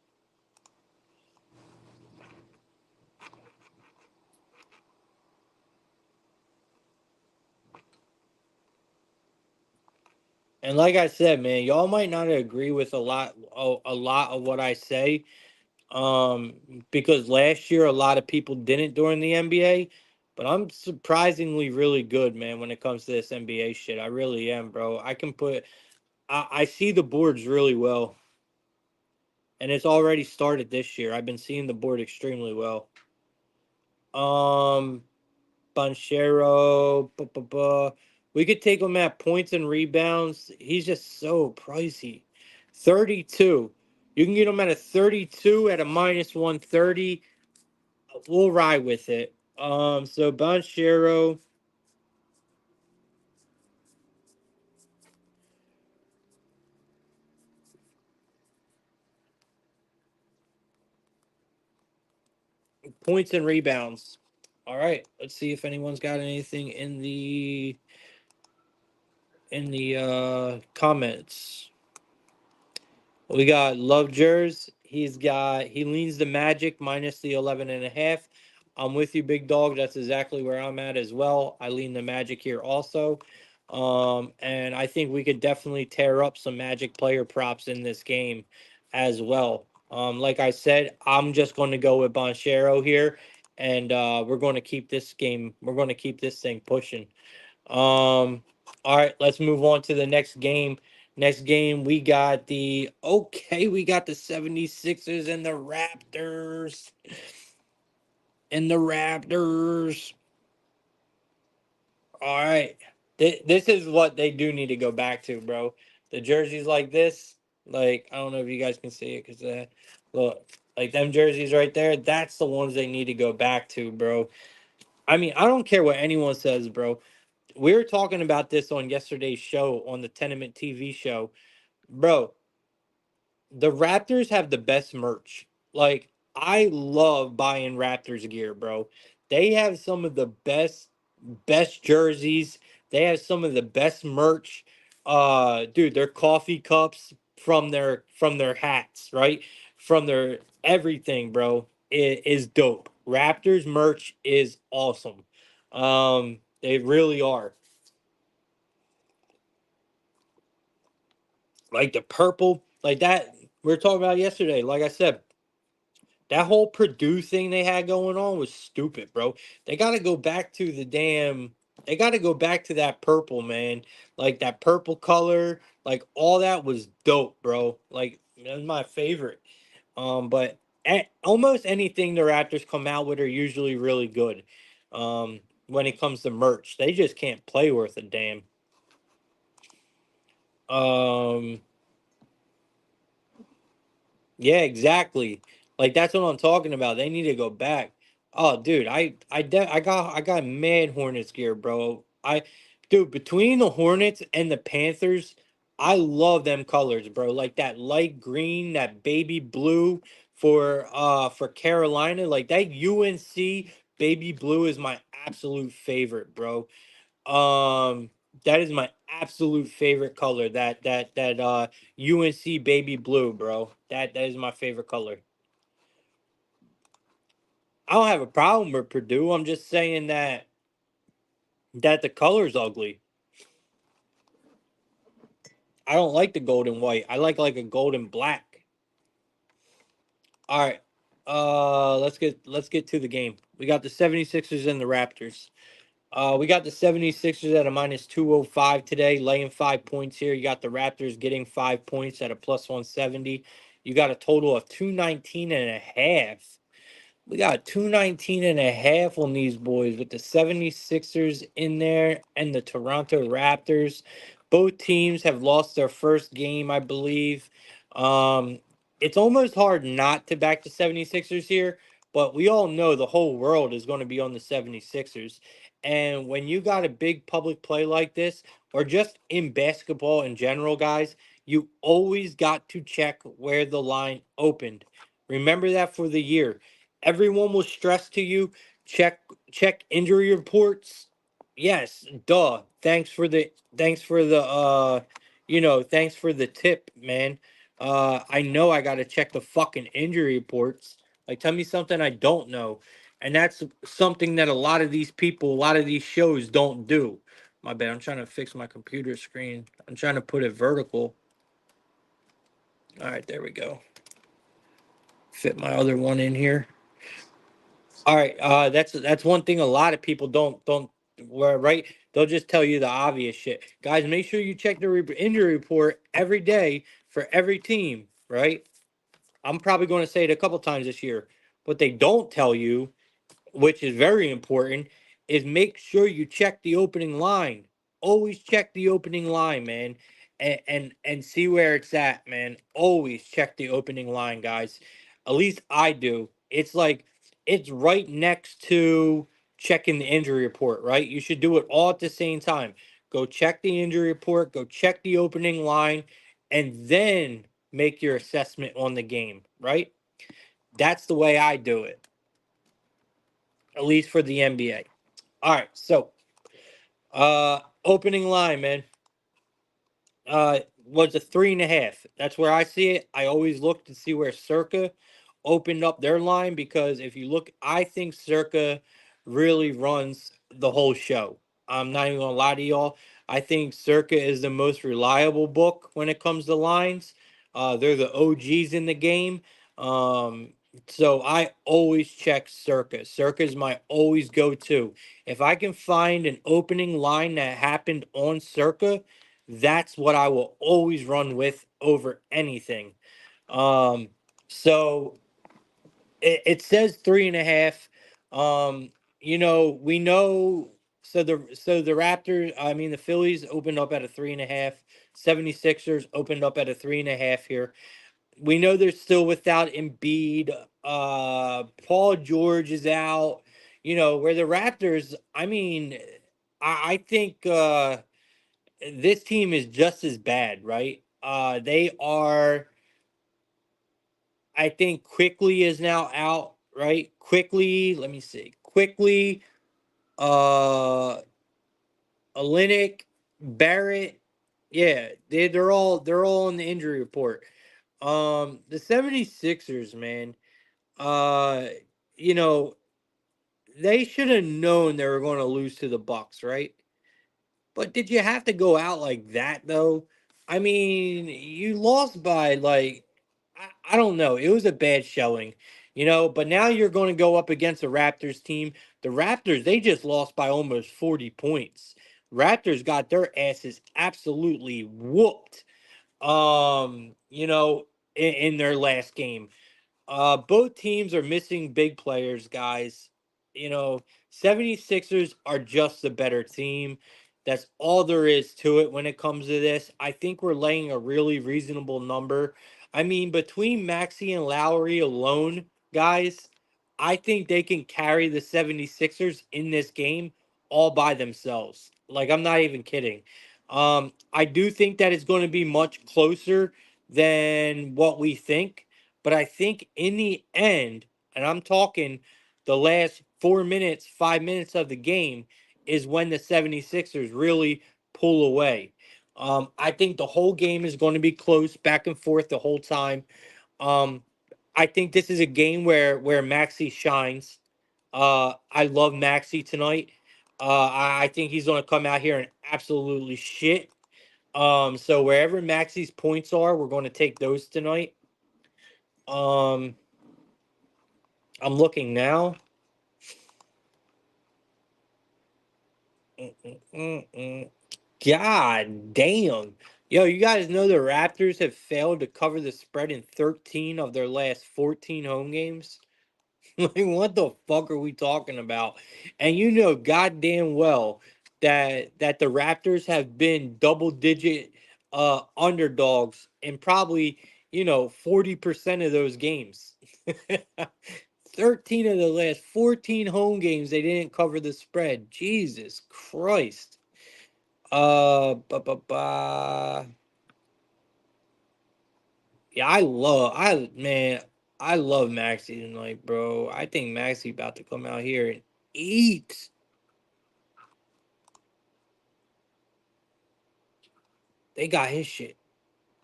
Speaker 1: And like I said, man, y'all might not agree with a lot of what I say. Because last year a lot of people didn't during the NBA, but I'm surprisingly really good, man, when it comes to this NBA shit. I really am, bro. I see the boards really well. And it's already started this year. I've been seeing the board extremely well. Um Banchero, we could take him at points and rebounds. He's just so pricey. 32. You can get him at a 32 at a minus 130. We'll ride with it. So Banchero, points and rebounds. All right, let's see if anyone's got anything in the comments. We got Love Jers. He leans the Magic minus the 11.5. I'm with you, big dog. That's exactly where I'm at as well. I lean the Magic here also. And I think we could definitely tear up some Magic player props in this game as well. Like I said, I'm just going to go with Bonchero here, and we're going to keep this thing pushing. All right, let's move on to the next game. Next game, we got the 76ers and the Raptors. And the Raptors. All right. This is what they do need to go back to, bro. The jerseys like this, like I don't know if you guys can see it, because look, like them jerseys right there. That's the ones they need to go back to, bro. I mean, I don't care what anyone says, bro. We were talking about this on yesterday's show on the Tenement TV show, bro. The Raptors have the best merch. Like, I love buying Raptors gear, bro. They have some of the best jerseys. They have some of the best merch. Dude, their coffee cups from their hats, right? From their everything, bro. It is dope. Raptors merch is awesome. They really are. Like the purple, like that we were talking about yesterday. Like I said, that whole Purdue thing they had going on was stupid, bro. They got to go back to the damn. They got to go back to that purple, man. Like that purple color, like all that was dope, bro. Like that's my favorite. But almost anything the Raptors come out with are usually really good. When it comes to merch, they just can't play worth a damn. Um, Yeah, exactly. Like that's what I'm talking about. They need to go back. Oh, dude, I got mad Hornets gear, bro. Dude, between the Hornets and the Panthers, I love them colors, bro. Like that light green, that baby blue for Carolina, like that UNC baby blue is my absolute favorite, bro. Um, that is my absolute favorite color. That UNC baby blue, bro. That is my favorite color. I don't have a problem with Purdue. I'm just saying that the color's ugly. I don't like the golden white. I like a golden black. All right. Let's get to the game. We got the 76ers and the Raptors. We got the 76ers at a minus 205 today, laying 5 points here. You got the Raptors getting 5 points at a plus 170. You got a total of 219 and a half. We got 219 and a half on these boys with the 76ers in there and the Toronto Raptors. Both teams have lost their first game, I believe. Um, it's almost hard not to back the 76ers here, but we all know the whole world is going to be on the 76ers. And when you got a big public play like this, or just in basketball in general, guys, you always got to check where the line opened. Remember that for the year. Everyone will stress to you, check check injury reports. Yes, duh. Thanks for the tip, man. I know I gotta check the fucking injury reports. Like tell me something I don't know. And that's something that a lot of these people, a lot of these shows don't do. My bad. I'm trying to fix my computer screen. I'm trying to put it vertical. All right, there we go. Fit my other one in here. All right, that's one thing a lot of people don't right. They'll just tell you the obvious shit. Guys, make sure you check the injury report every day for every team. Right. I'm probably going to say it a couple times this year. What they don't tell you, which is very important, is make sure you check the opening line. Always check the opening line, man, and see where it's at, man. Always check the opening line, guys. At least I do. It's like it's right next to checking the injury report, right? You should do it all at the same time. Go check the injury report, go check the opening line, and then make your assessment on the game, right? That's the way I do it, at least for the NBA. All right, so opening line, man. Was a 3.5. That's where I see it. I always look to see where Circa opened up their line because if you look, I think Circa really runs the whole show. I'm not even gonna lie to y'all. I think Circa is the most reliable book when it comes to lines. They're the OGs in the game. Um, so I always check Circa. Circa is my always go to. If I can find an opening line that happened on Circa, that's what I will always run with over anything. Um, so it says 3.5. We know So the Raptors, I mean the Phillies opened up at a 3.5. 76ers opened up at a 3.5 here. We know they're still without Embiid. Paul George is out. Where the Raptors, I mean, I think this team is just as bad, right? They are. I think Quickly is now out, right? Quickly, let me see. Quickly, uh, Olenek, Barrett, yeah, they're all in the injury report. The 76ers, man, uh, you know, they should have known they were going to lose to the Bucks, right? But did you have to go out like that though? I mean, you lost by like I don't know. It was a bad showing, but now you're going to go up against a Raptors team. The Raptors, they just lost by almost 40 points. Raptors got their asses absolutely whooped. In their last game. Both teams are missing big players, guys. You know, 76ers are just a better team. That's all there is to it when it comes to this. I think we're laying a really reasonable number. I mean, between Maxi and Lowry alone, guys, I think they can carry the 76ers in this game all by themselves. Like, I'm not even kidding. I do think that it's going to be much closer than what we think. But I think in the end, and I'm talking the last 4 minutes, 5 minutes of the game, is when the 76ers really pull away. I think the whole game is going to be close, back and forth the whole time. Um, I think this is a game where Maxi shines. I love Maxi tonight. I think he's going to come out here and absolutely shit. So wherever Maxi's points are, we're going to take those tonight. Um, I'm looking now. Mm-mm-mm-mm. God damn. Yo, you guys know the Raptors have failed to cover the spread in 13 of their last 14 home games? Like, what the fuck are we talking about? And you know goddamn well that the Raptors have been double digit underdogs in probably, 40% of those games. 13 of the last 14 home games they didn't cover the spread. Jesus Christ. Ba, ba, ba. Yeah, I love Maxi tonight, bro. I think Maxi about to come out here and eat. They got his shit.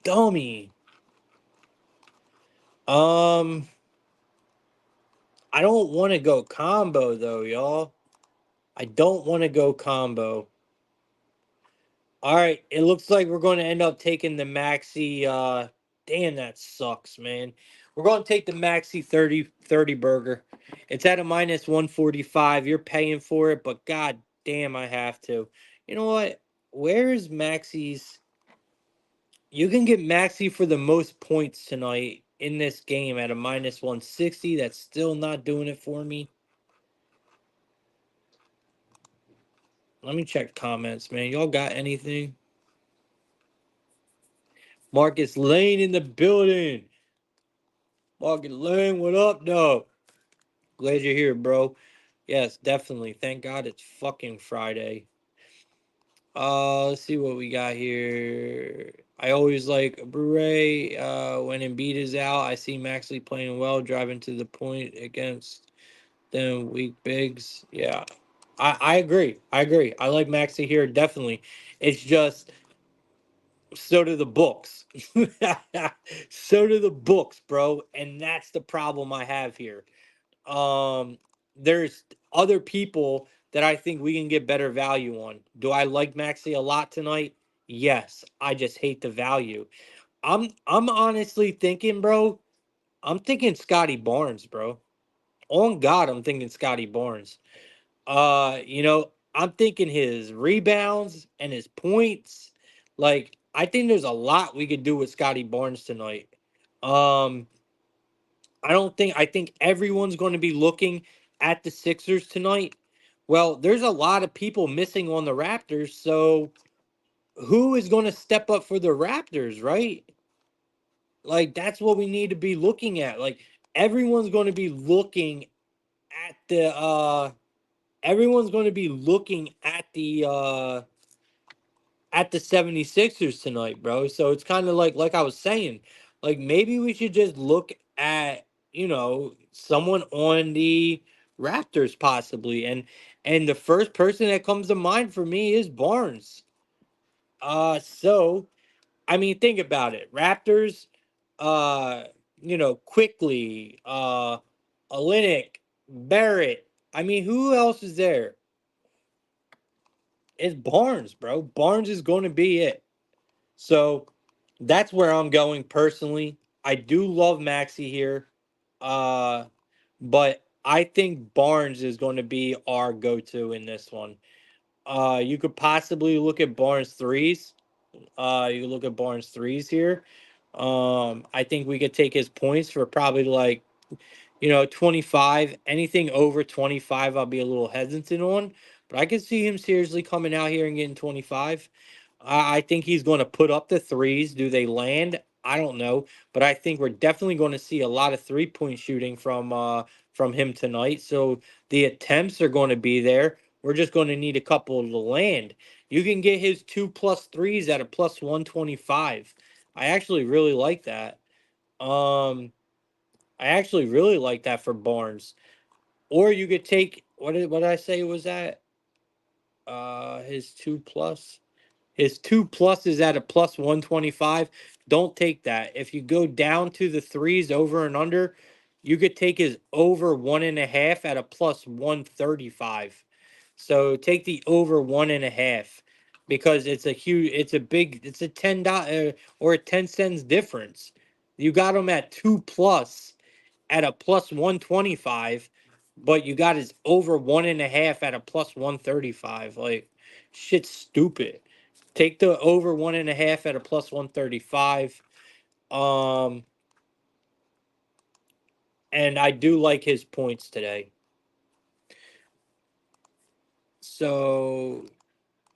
Speaker 1: Dummy. Um, I don't want to go combo though, y'all. I don't want to go combo. All right, it looks like we're going to end up taking the Maxi. Damn, that sucks, man. We're going to take the Maxi 30 burger. It's at a minus 145. You're paying for it, but god damn, I have to. You know what? Where's Maxi's? You can get Maxi for the most points tonight in this game at a minus 160. That's still not doing it for me. Let me check comments, man. Y'all got anything? Marcus Lane in the building. Marcus Lane, what up, though? Glad you're here, bro. Yes, definitely. Thank God it's fucking Friday. Let's see what we got here. I always like Bure. When Embiid is out, I see Maxley playing well, driving to the point against them weak bigs. Yeah, I agree. I agree. I like Maxey here, definitely. It's just so do the books. So do the books, bro. And that's the problem I have here. Um, there's other people that I think we can get better value on. Do I like Maxey a lot tonight? Yes. I just hate the value. I'm honestly thinking, bro. I'm thinking Scotty Barnes, bro. On God, I'm thinking Scotty Barnes. I'm thinking his rebounds and his points. Like, I think there's a lot we could do with Scotty Barnes tonight. Um, I think everyone's going to be looking at the Sixers tonight, Well, there's a lot of people missing on the Raptors, so who is going to step up for the Raptors, right? Like that's what we need to be looking at. Like everyone's going to be looking at the everyone's going to be looking at the 76ers tonight, bro. So it's kind of like I was saying, like maybe we should just look at, someone on the Raptors possibly. And the first person that comes to mind for me is Barnes. So I mean, think about it. Raptors, uh, quickly, Olenek, Barrett. I mean, who else is there? It's Barnes, bro. Barnes is going to be it. So that's where I'm going personally. I do love Maxi here. Uh, but I think Barnes is going to be our go-to in this one. You could possibly look at Barnes threes. You look at Barnes threes here. I think we could take his points for probably like 25. Anything over 25, I'll be a little hesitant on. But I could see him seriously coming out here and getting 25. I think he's going to put up the threes. Do they land? I don't know, but I think we're definitely going to see a lot of 3-point shooting from him tonight. So the attempts are going to be there. We're just going to need a couple to land. You can get his 2+3s at a +125. I actually really like that. I actually really like that for Barnes. Or you could take what did I say was that? His 2+. His 2+ is at a +125. Don't take that. If you go down to the threes over and under, you could take his over 1.5 at a +135. So take the over 1.5 because it's a $10 or a 10 cents difference. You got him at 2+ at a +125, but you got his over 1.5 at a +135. Like, shit's stupid. Take the over 1.5 at a +135. Um, and I do like his points today. So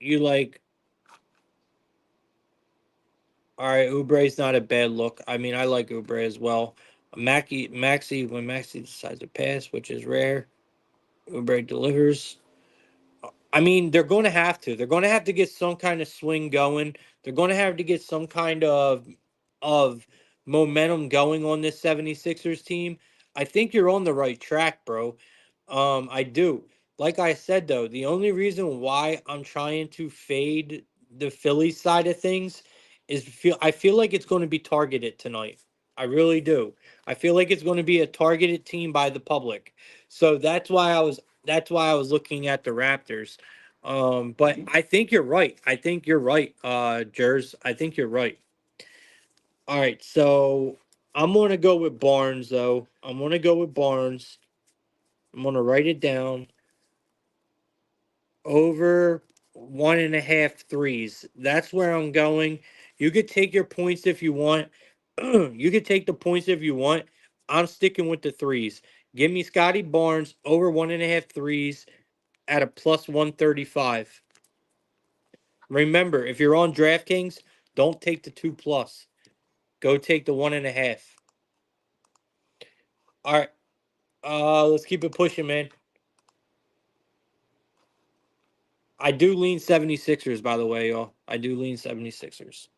Speaker 1: you like, all right, Oubre's not a bad look. I mean, I like Oubre as well. Maxi, when Maxi decides to pass, which is rare, Oubre delivers. I mean, they're going to have to. They're going to have to get some kind of swing going. They're going to have to get some kind of momentum going on this 76ers team. I think you're on the right track, bro. I do. Like I said though, the only reason why I'm trying to fade the Phillies side of things is I feel like it's going to be targeted tonight. I really do. I feel like it's going to be a targeted team by the public. So that's why I was looking at the Raptors. But I think you're right. I think you're right, Jers. I think you're right. All right, so I'm gonna go with Barnes though. I'm gonna go with Barnes. I'm gonna write it down. Over 1.5 threes. That's where I'm going. You could take your points if you want. You could take the points if you want. I'm sticking with the threes. Give me Scotty Barnes over 1.5 threes at a +135. Remember, if you're on DraftKings, don't take the 2+. Go take the 1.5. All right. Let's keep it pushing, man. I do lean 76ers, by the way, y'all. I do lean 76ers.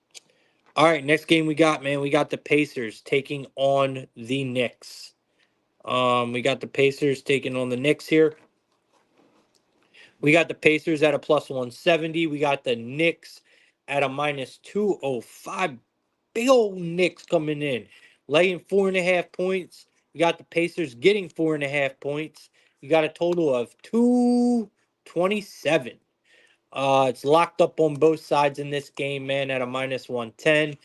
Speaker 1: All right, next game we got, man. We got the Pacers taking on the Knicks. We got the Pacers taking on the Knicks here. We got the Pacers at a +170. We got the Knicks at a -205. Big old Knicks coming in, laying 4.5 points. You got the Pacers getting 4.5 points. You got a total of 227. It's locked up on both sides in this game, man, at a -110.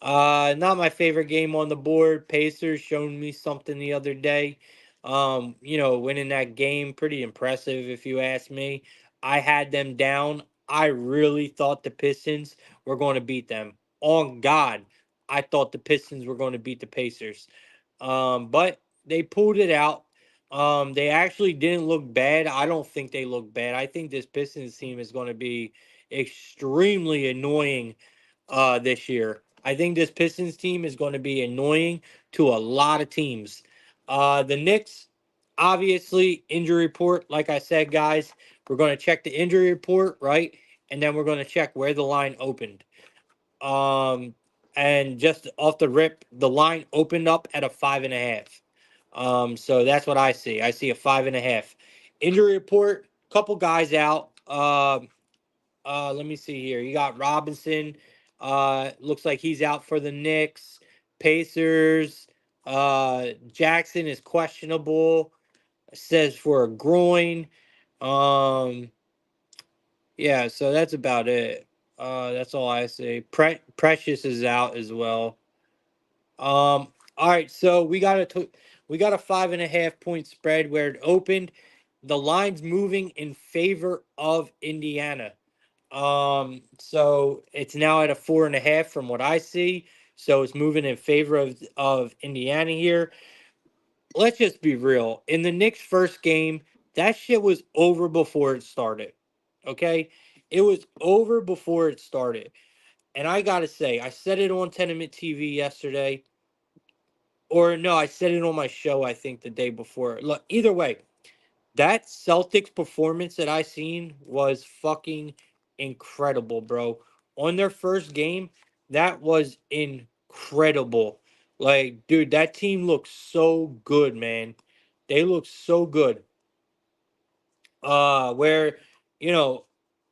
Speaker 1: Not my favorite game on the board. Pacers showing me something the other day. Winning that game, pretty impressive if you ask me. I had them down. I really thought the Pistons were going to beat them. On God, I thought the Pistons were going to beat the Pacers. But they pulled it out. They actually didn't look bad. I don't think they look bad. I think this Pistons team is going to be extremely annoying this year. I think this Pistons team is going to be annoying to a lot of teams. The Knicks, obviously, injury report. Like I said, guys, we're going to check the injury report, right? And then we're going to check where the line opened. Um, and just off the rip, the line opened up at a 5.5. So that's what I see. I see a 5.5. Injury report, couple guys out. Let me see here. You got Robinson. Looks like he's out for the Knicks. Pacers. Jackson is questionable. Says for a groin. Um, yeah, so that's about it. That's all I say. Precious is out as well. All right, so we got a 5.5 point spread where it opened. The line's moving in favor of Indiana. So it's now at a 4.5 from what I see. So it's moving in favor of Indiana here. Let's just be real. In the Knicks' first game, that shit was over before it started. Okay? It was over before it started. And I gotta say, I said it on Tenement TV yesterday. Or no, I said it on my show, I think, the day before. Look, either way, that Celtics performance that I seen was fucking incredible, bro. On their first game, that was incredible. Like, dude, that team looks so good, man. They look so good. Where, you know,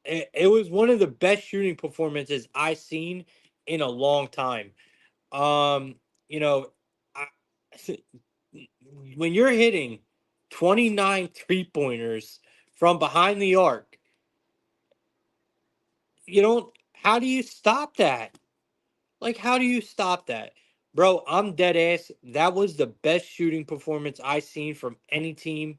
Speaker 1: it was one of the best shooting performances I seen in a long time. Um, you know, I, when you're hitting 29 3 pointers from behind the arc, you don't, how do you stop that? Like, how do you stop that? Bro, I'm dead ass. That was the best shooting performance I seen from any team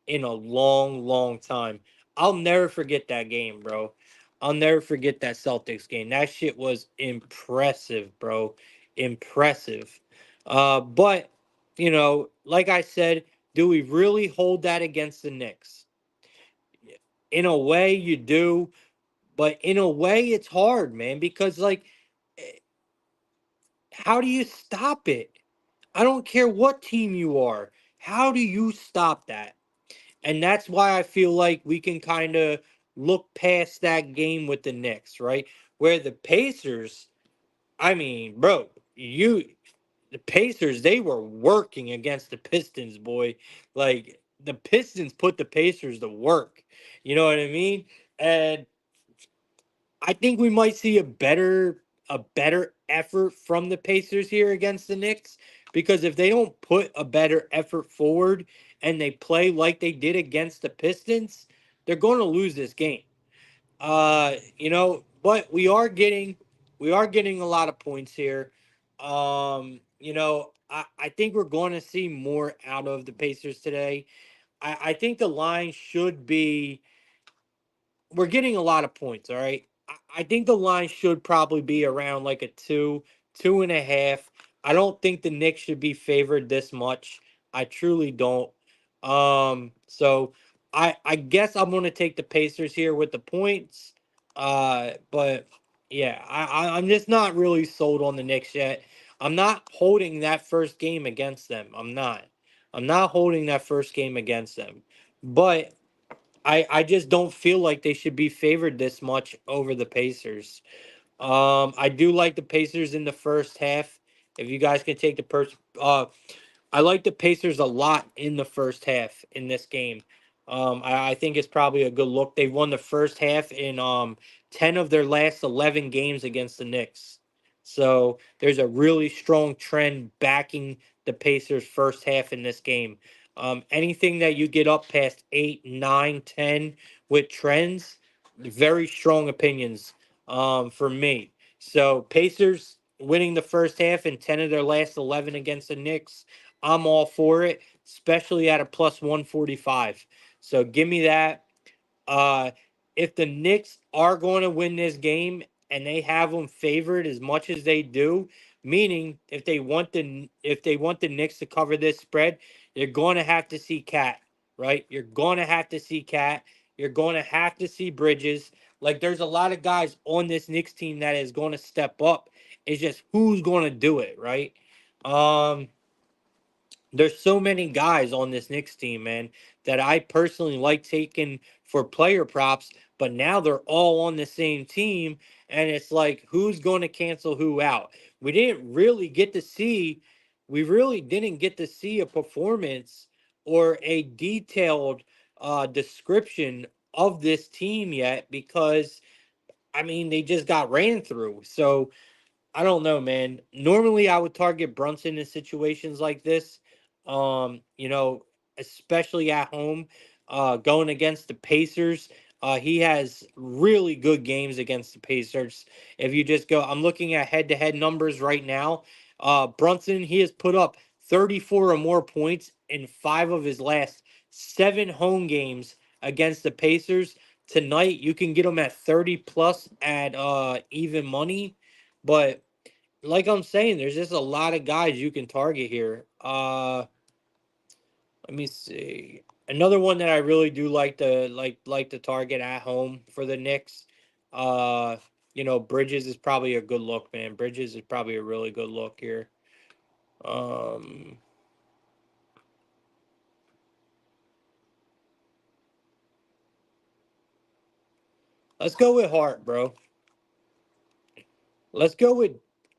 Speaker 1: in a long, long time. I'll never forget that game, bro. I'll never forget that Celtics game. That shit was impressive, bro. Impressive. But, like I said, do we really hold that against the Knicks? In a way, you do, but in a way, it's hard, man, because, like, eh, how do you stop it? I don't care what team you are. How do you stop that? And that's why I feel like we can kind of look past that game with the Knicks, right? Where the Pacers, I mean, bro, the Pacers, they were working against the Pistons, boy. Like, the Pistons put the Pacers to work. You know what I mean? And I think we might see a better effort from the Pacers here against the Knicks, because if they don't put a better effort forward and they play like they did against the Pistons, they're going to lose this game. But we are getting a lot of points here. I think we're going to see more out of the Pacers today. I think the line should be, we're getting a lot of points. All right. I think the line should probably be around like a 2.5. I don't think the Knicks should be favored this much. I truly don't. So I guess I'm gonna take the Pacers here with the points. But yeah, I'm just not really sold on the Knicks yet. I'm not holding that first game against them. I'm not. I'm not holding that first game against them. But I just don't feel like they should be favored this much over the Pacers. I do like the Pacers in the first half. If you guys can take I like the Pacers a lot in the first half in this game. I think it's probably a good look. They've won the first half in 10 of their last 11 games against the Knicks. So there's a really strong trend backing the Pacers first half in this game. Anything that you get up past 8, 9, 10 with trends, very strong opinions for me. So Pacers winning the first half in 10 of their last 11 against the Knicks. I'm all for it, especially at a plus 145. So give me that. Uh, if the Knicks are going to win this game and they have them favored as much as they do, meaning if they want the Knicks to cover this spread, You're going to have to see Cat, right? You're going to have to see Cat. You're going to have to see Bridges. Like, there's a lot of guys on this Knicks team that is going to step up. It's just who's going to do it, right? Um, there's so many guys on this Knicks team, man, that I personally like taking for player props, but now they're all on the same team, and it's like who's going to cancel who out. We really didn't get to see a performance or a detailed description of this team yet because I mean they just got ran through. So I don't know, man. Normally, I would target Brunson in situations like this. You know, especially at home, going against the Pacers. He has really good games against the Pacers. If you just go, I'm looking at head-to-head numbers right now. Brunson, he has put up 34 or more points in 5 of his last 7 home games against the Pacers. Tonight, you can get him at 30 plus at even money. But like I'm saying, there's just a lot of guys you can target here. Let me see. Another one that I really do like to target at home for the Knicks. Uh, Bridges is probably a good look, man. Bridges is probably a really good look here. Um, let's go with Hart, bro. Let's go with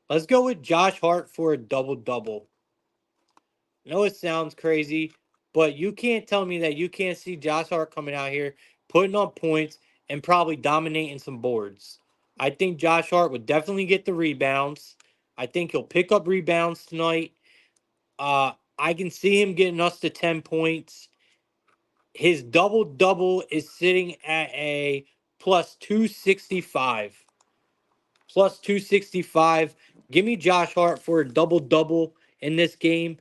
Speaker 1: let's go with Josh Hart for a double double. I know it sounds crazy, but you can't tell me that you can't see Josh Hart coming out here, putting on points, and probably dominating some boards. I think Josh Hart would definitely get the rebounds. I think he'll pick up rebounds tonight. I can see him getting us to 10 points. His double double is sitting at a plus 265. Plus 265. Give me Josh Hart for a double double in this game.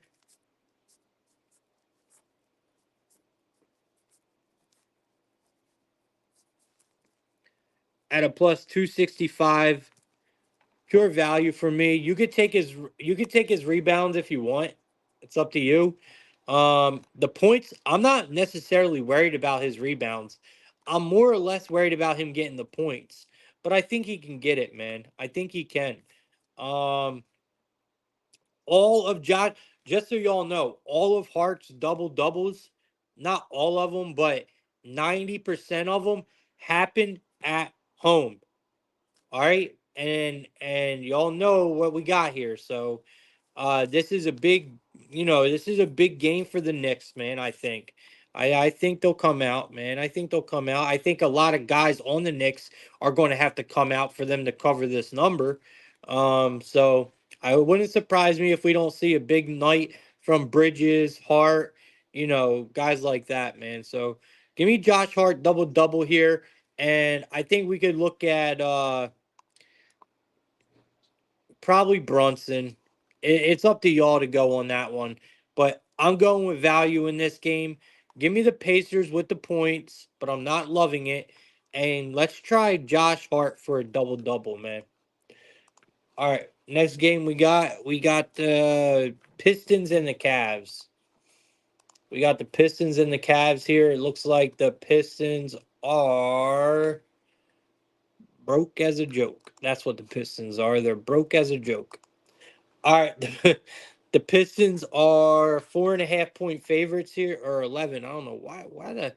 Speaker 1: At a plus 265, pure value for me. You could take his rebounds if you want. It's up to you. The points, I'm not necessarily worried about his rebounds. I'm more or less worried about him getting the points. But I think he can get it, man. I think he can. Um all of Josh, just so y'all know, all of Hart's double doubles, not all of them, but 90% of them happened at home. All right, and y'all know what we got here. So, this is a big, this is a big game for the Knicks, man. I think they'll come out, man. I think they'll come out. I think a lot of guys on the Knicks are going to have to come out for them to cover this number. So I wouldn't surprise me if we don't see a big night from Bridges, Hart, guys like that, man. So give me Josh Hart double double here, and I think we could look at probably Brunson. It's up to y'all to go on that one. But I'm going with value in this game. Give me the Pacers with the points, but I'm not loving it. And let's try Josh Hart for a double double, man. All right, next game we got the Pistons and the Cavs. We got the Pistons and the Cavs here. It looks like the Pistons are broke as a joke. That's what the Pistons are. They're broke as a joke. All right. The Pistons are 4.5 point favorites here, or 11. I don't know why. Why the?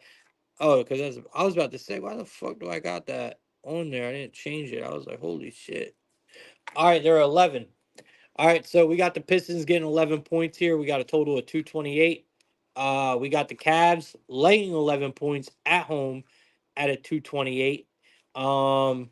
Speaker 1: Oh, because I was about to say, why the fuck do I got that on there? I didn't change it. I was like, holy shit. All right, they're 11. All right, so we got the Pistons getting 11 points here. We got a total of 228. We got the Cavs laying 11 points at home at a 228. Um,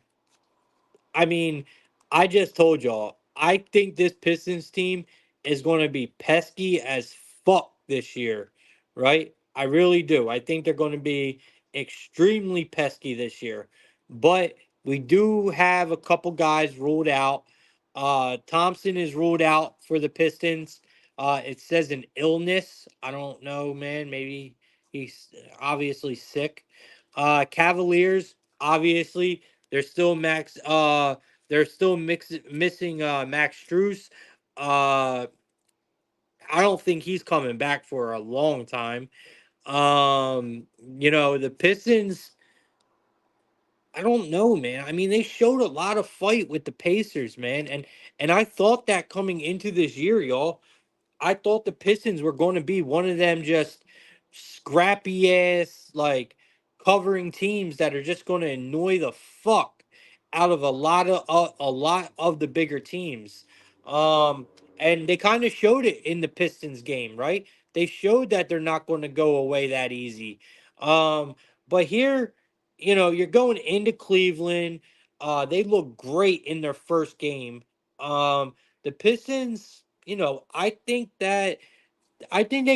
Speaker 1: I mean, I just told y'all, I think this Pistons team is going to be pesky as fuck this year, right? I really do. I think they're going to be extremely pesky this year. But we do have a couple guys ruled out. Thompson is ruled out for the Pistons. It says an illness. I don't know, man. Maybe he's obviously sick. Cavaliers, obviously, they're still missing Max Struess. Uh I don't think he's coming back for a long time. The Pistons, I don't know, man. I mean, they showed a lot of fight with the Pacers, man, and I thought that coming into this year, y'all. I thought the Pistons were going to be one of them just scrappy ass like covering teams that are just going to annoy the fuck out of a lot of the bigger teams. Um and they kind of showed it in the Pistons game, right? They showed that they're not going to go away that easy. But here, you're going into Cleveland. They look great in their first game. The Pistons, I think they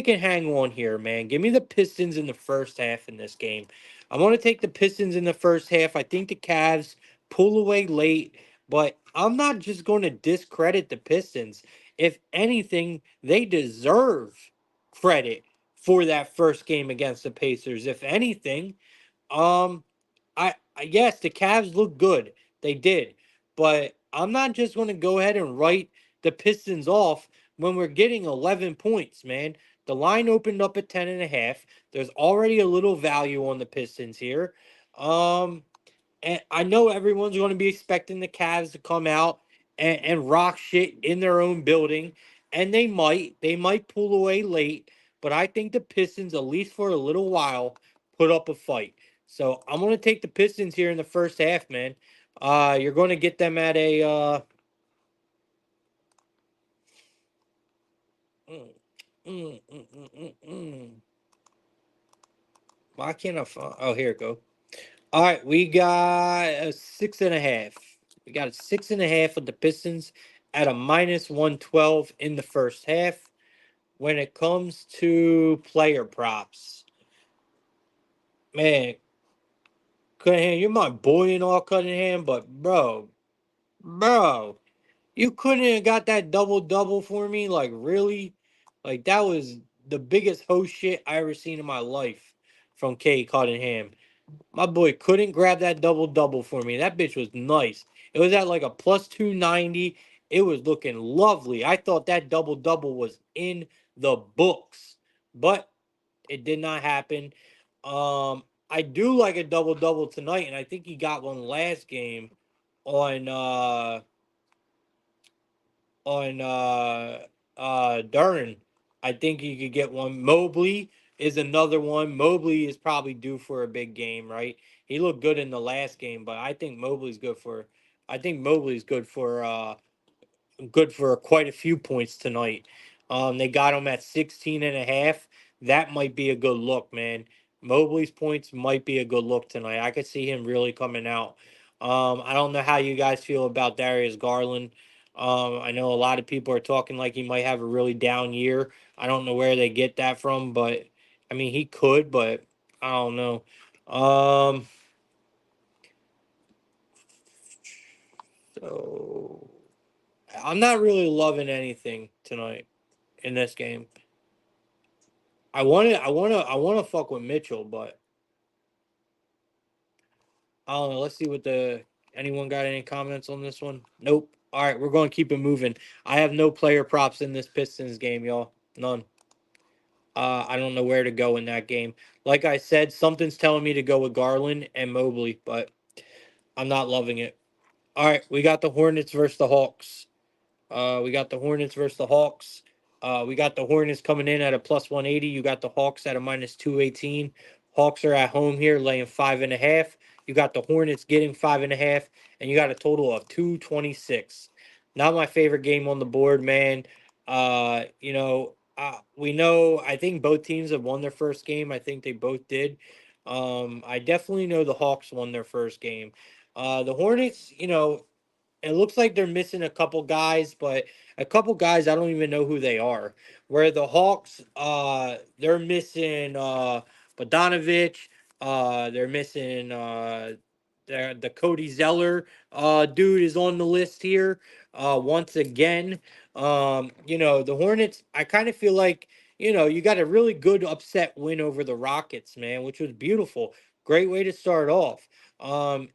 Speaker 1: can hang on here, man. Give me the Pistons in the first half in this game. I want to take the Pistons in the first half. I think the Cavs pull away late, but I'm not just going to discredit the Pistons. If anything, they deserve credit for that first game against the Pacers. If anything, um, yes, the Cavs look good. They did. But I'm not just going to go ahead and write the Pistons off when we're getting 11 points, man. The line opened up at 10.5. There's already a little value on the Pistons here. Um, and I know everyone's going to be expecting the Cavs to come out and rock shit in their own building. And they might pull away late, but I think the Pistons, at least for a little while, put up a fight. So I'm going to take the Pistons here in the first half, man. You're going to get them at a mm, mm, mm, mm, mm. Why can't I find? Oh, here it go. All right, we got a 6.5. We got a 6.5 with the Pistons at a -112 in the first half. When it comes to player props, man, Cunningham, you're my boy and all, Cunningham, but bro, you couldn't have got that double double for me, like really, like that was the biggest host shit I ever seen in my life from K Cunningham. My boy couldn't grab that double double for me. That bitch was nice. It was at like a plus 290. It was looking lovely. I thought that double double was in the books, but it did not happen. I do like a double double tonight, and I think he got one last game on on Dern. I think you could get one. Mobley is another one. Mobley is probably due for a big game, right? He looked good in the last game, but I think Mobley's good for. I think Mobley's good for quite a few points tonight. They got him at 16.5. That might be a good look, man. Mobley's points might be a good look tonight. I could see him really coming out. I don't know how you guys feel about Darius Garland. I know a lot of people are talking like he might have a really down year. I don't know where they get that from, but I mean he could, but I don't know. Um, so I'm not really loving anything tonight in this game. I want to fuck with Mitchell, but I don't know. Let's see what the anyone got any comments on this one? Nope. All right, we're going to keep it moving. I have no player props in this Pistons game, y'all. None. I don't know where to go in that game. Like I said, something's telling me to go with Garland and Mobley, but I'm not loving it. All right, we got the Hornets versus the Hawks. We got the Hornets versus the Hawks. We got the Hornets coming in at a plus 180. You got the Hawks at a minus 218. Hawks are at home here, laying 5.5. You got the Hornets getting 5.5, and you got a total of 226. Not my favorite game on the board, man. We know. I think both teams have won their first game. I think they both did. I definitely know the Hawks won their first game. The Hornets, it looks like they're missing a couple guys, but a couple guys I don't even know who they are. Where the Hawks, they're missing Bogdanovich, they're missing the Cody Zeller dude is on the list here once again. The Hornets, I kind of feel like you got a really good upset win over the Rockets, man, which was beautiful. Great way to start off. And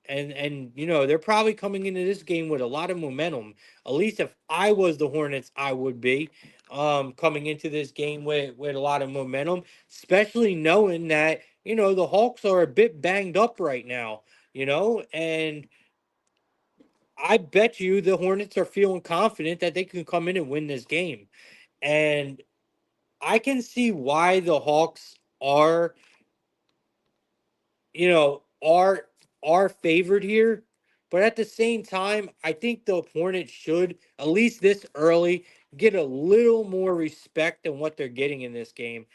Speaker 1: they're probably coming into this game with a lot of momentum. At least if I was the Hornets, I would be. coming into this game with a lot of momentum, especially knowing that, the Hawks are a bit banged up right now, and I bet you the Hornets are feeling confident that they can come in and win this game. And I can see why the Hawks are favored here. But at the same time, I think the Hornets should, at least this early, get a little more respect than what they're getting in this game.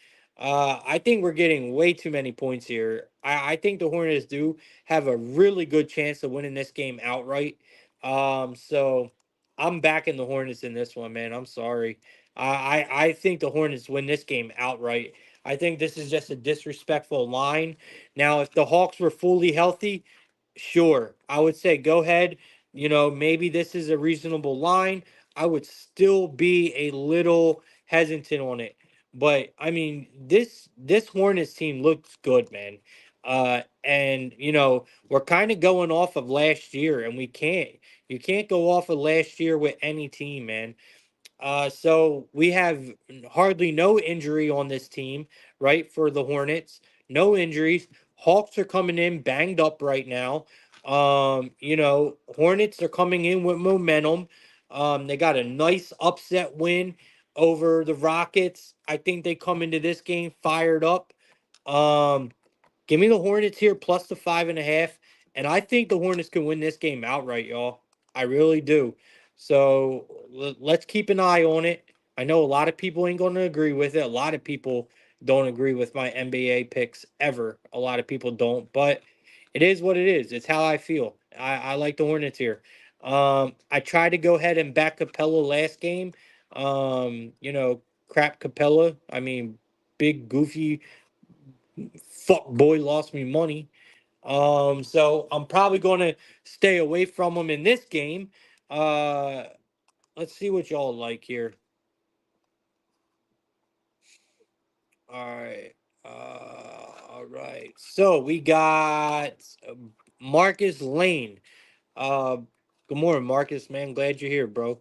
Speaker 1: I think we're getting way too many points here. I think the Hornets do have a really good chance of winning this game outright. So I'm backing the Hornets in this one, man. I'm sorry. I think the Hornets win this game outright. I think this is just a disrespectful line. Now, if the Hawks were fully healthy, sure, I would say go ahead. Maybe this is a reasonable line. I would still be a little hesitant on it. But I mean, this Hornets team looks good, man. And we're kind of going off of last year, and you can't go off of last year with any team, man. So we have hardly no injury on this team, right? For the Hornets, no injuries. Hawks are coming in banged up right now. Hornets are coming in with momentum. They got a nice upset win over the Rockets. I think they come into this game fired up. Um, Give me the Hornets here plus the 5.5. And I think the Hornets can win this game outright, y'all. I really do. So let's keep an eye on it. I know a lot of people ain't going to agree with it. A lot of people don't agree with my NBA picks ever. A lot of people don't, but it is what it is. It's how I feel. I like the Hornets here. I tried to go ahead and back Capella last game. Crap Capella. I mean, big goofy fuck boy lost me money. So I'm probably going to stay away from him in this game. Uh, let's see what y'all like here. All right. All right. So we got Marcus Lane. Uh, Good morning, Marcus. Man, glad you're here, bro.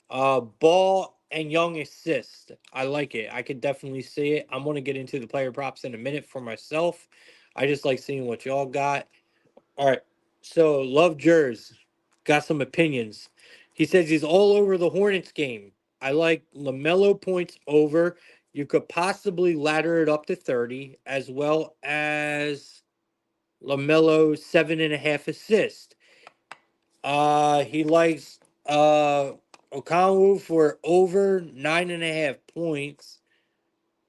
Speaker 1: Ball and Young assist. I like it. I could definitely see it. I'm gonna get into the player props in a minute for myself. I just like seeing what y'all got. All right. So Love Jers got some opinions. He says he's all over the Hornets game. I like LaMelo points over. You could possibly ladder it up to 30, as well as LaMelo 7.5 assists. He likes Okongwu for over 9.5 points.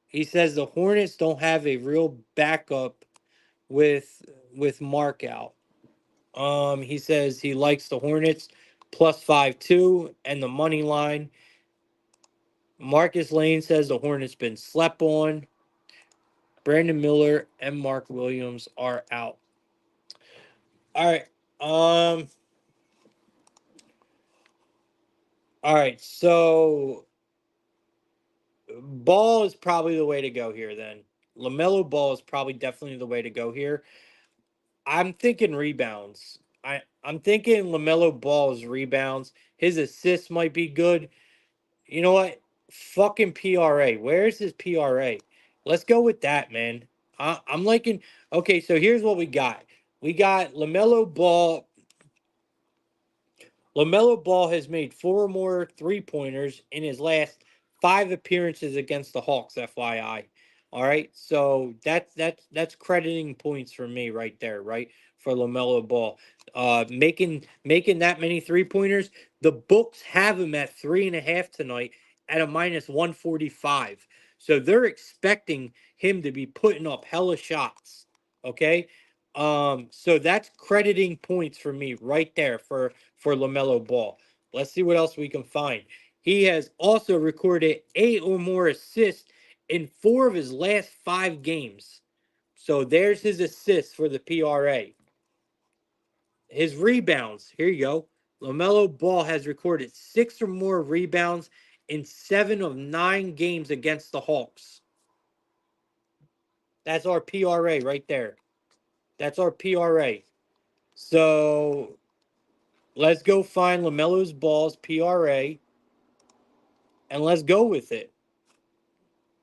Speaker 1: He says the Hornets don't have a real backup with Mark out. He says he likes the Hornets plus 5-2 and the money line. Marcus Lane says the Hornets been slept on. Brandon Miller and Mark Williams are out. All right. All right. So Ball is probably the way to go here then. LaMelo Ball is probably definitely the way to go here. I'm thinking rebounds. I'm thinking LaMelo Ball's rebounds. His assists might be good. You know what? Fucking PRA. Where's his PRA? Let's go with that, man. I'm liking. Okay, so here's what we got. We got LaMelo Ball. LaMelo Ball has made 4 more three-pointers in his last 5 appearances against the Hawks, FYI. All right, so that's crediting points for me right there, right? For LaMelo Ball. Making that many three-pointers. The books have him at 3.5 tonight at a minus 145. So they're expecting him to be putting up hella shots. Okay. So that's crediting points for me right there for LaMelo Ball. Let's see what else we can find. He has also recorded 8 or more assists in 4 of his last 5 games. So there's his assists for the PRA. His rebounds, here you go. LaMelo Ball has recorded 6 or more rebounds in 7 of 9 games against the Hawks. That's our PRA right there. That's our PRA. So let's go find LaMelo's Ball's PRA and let's go with it.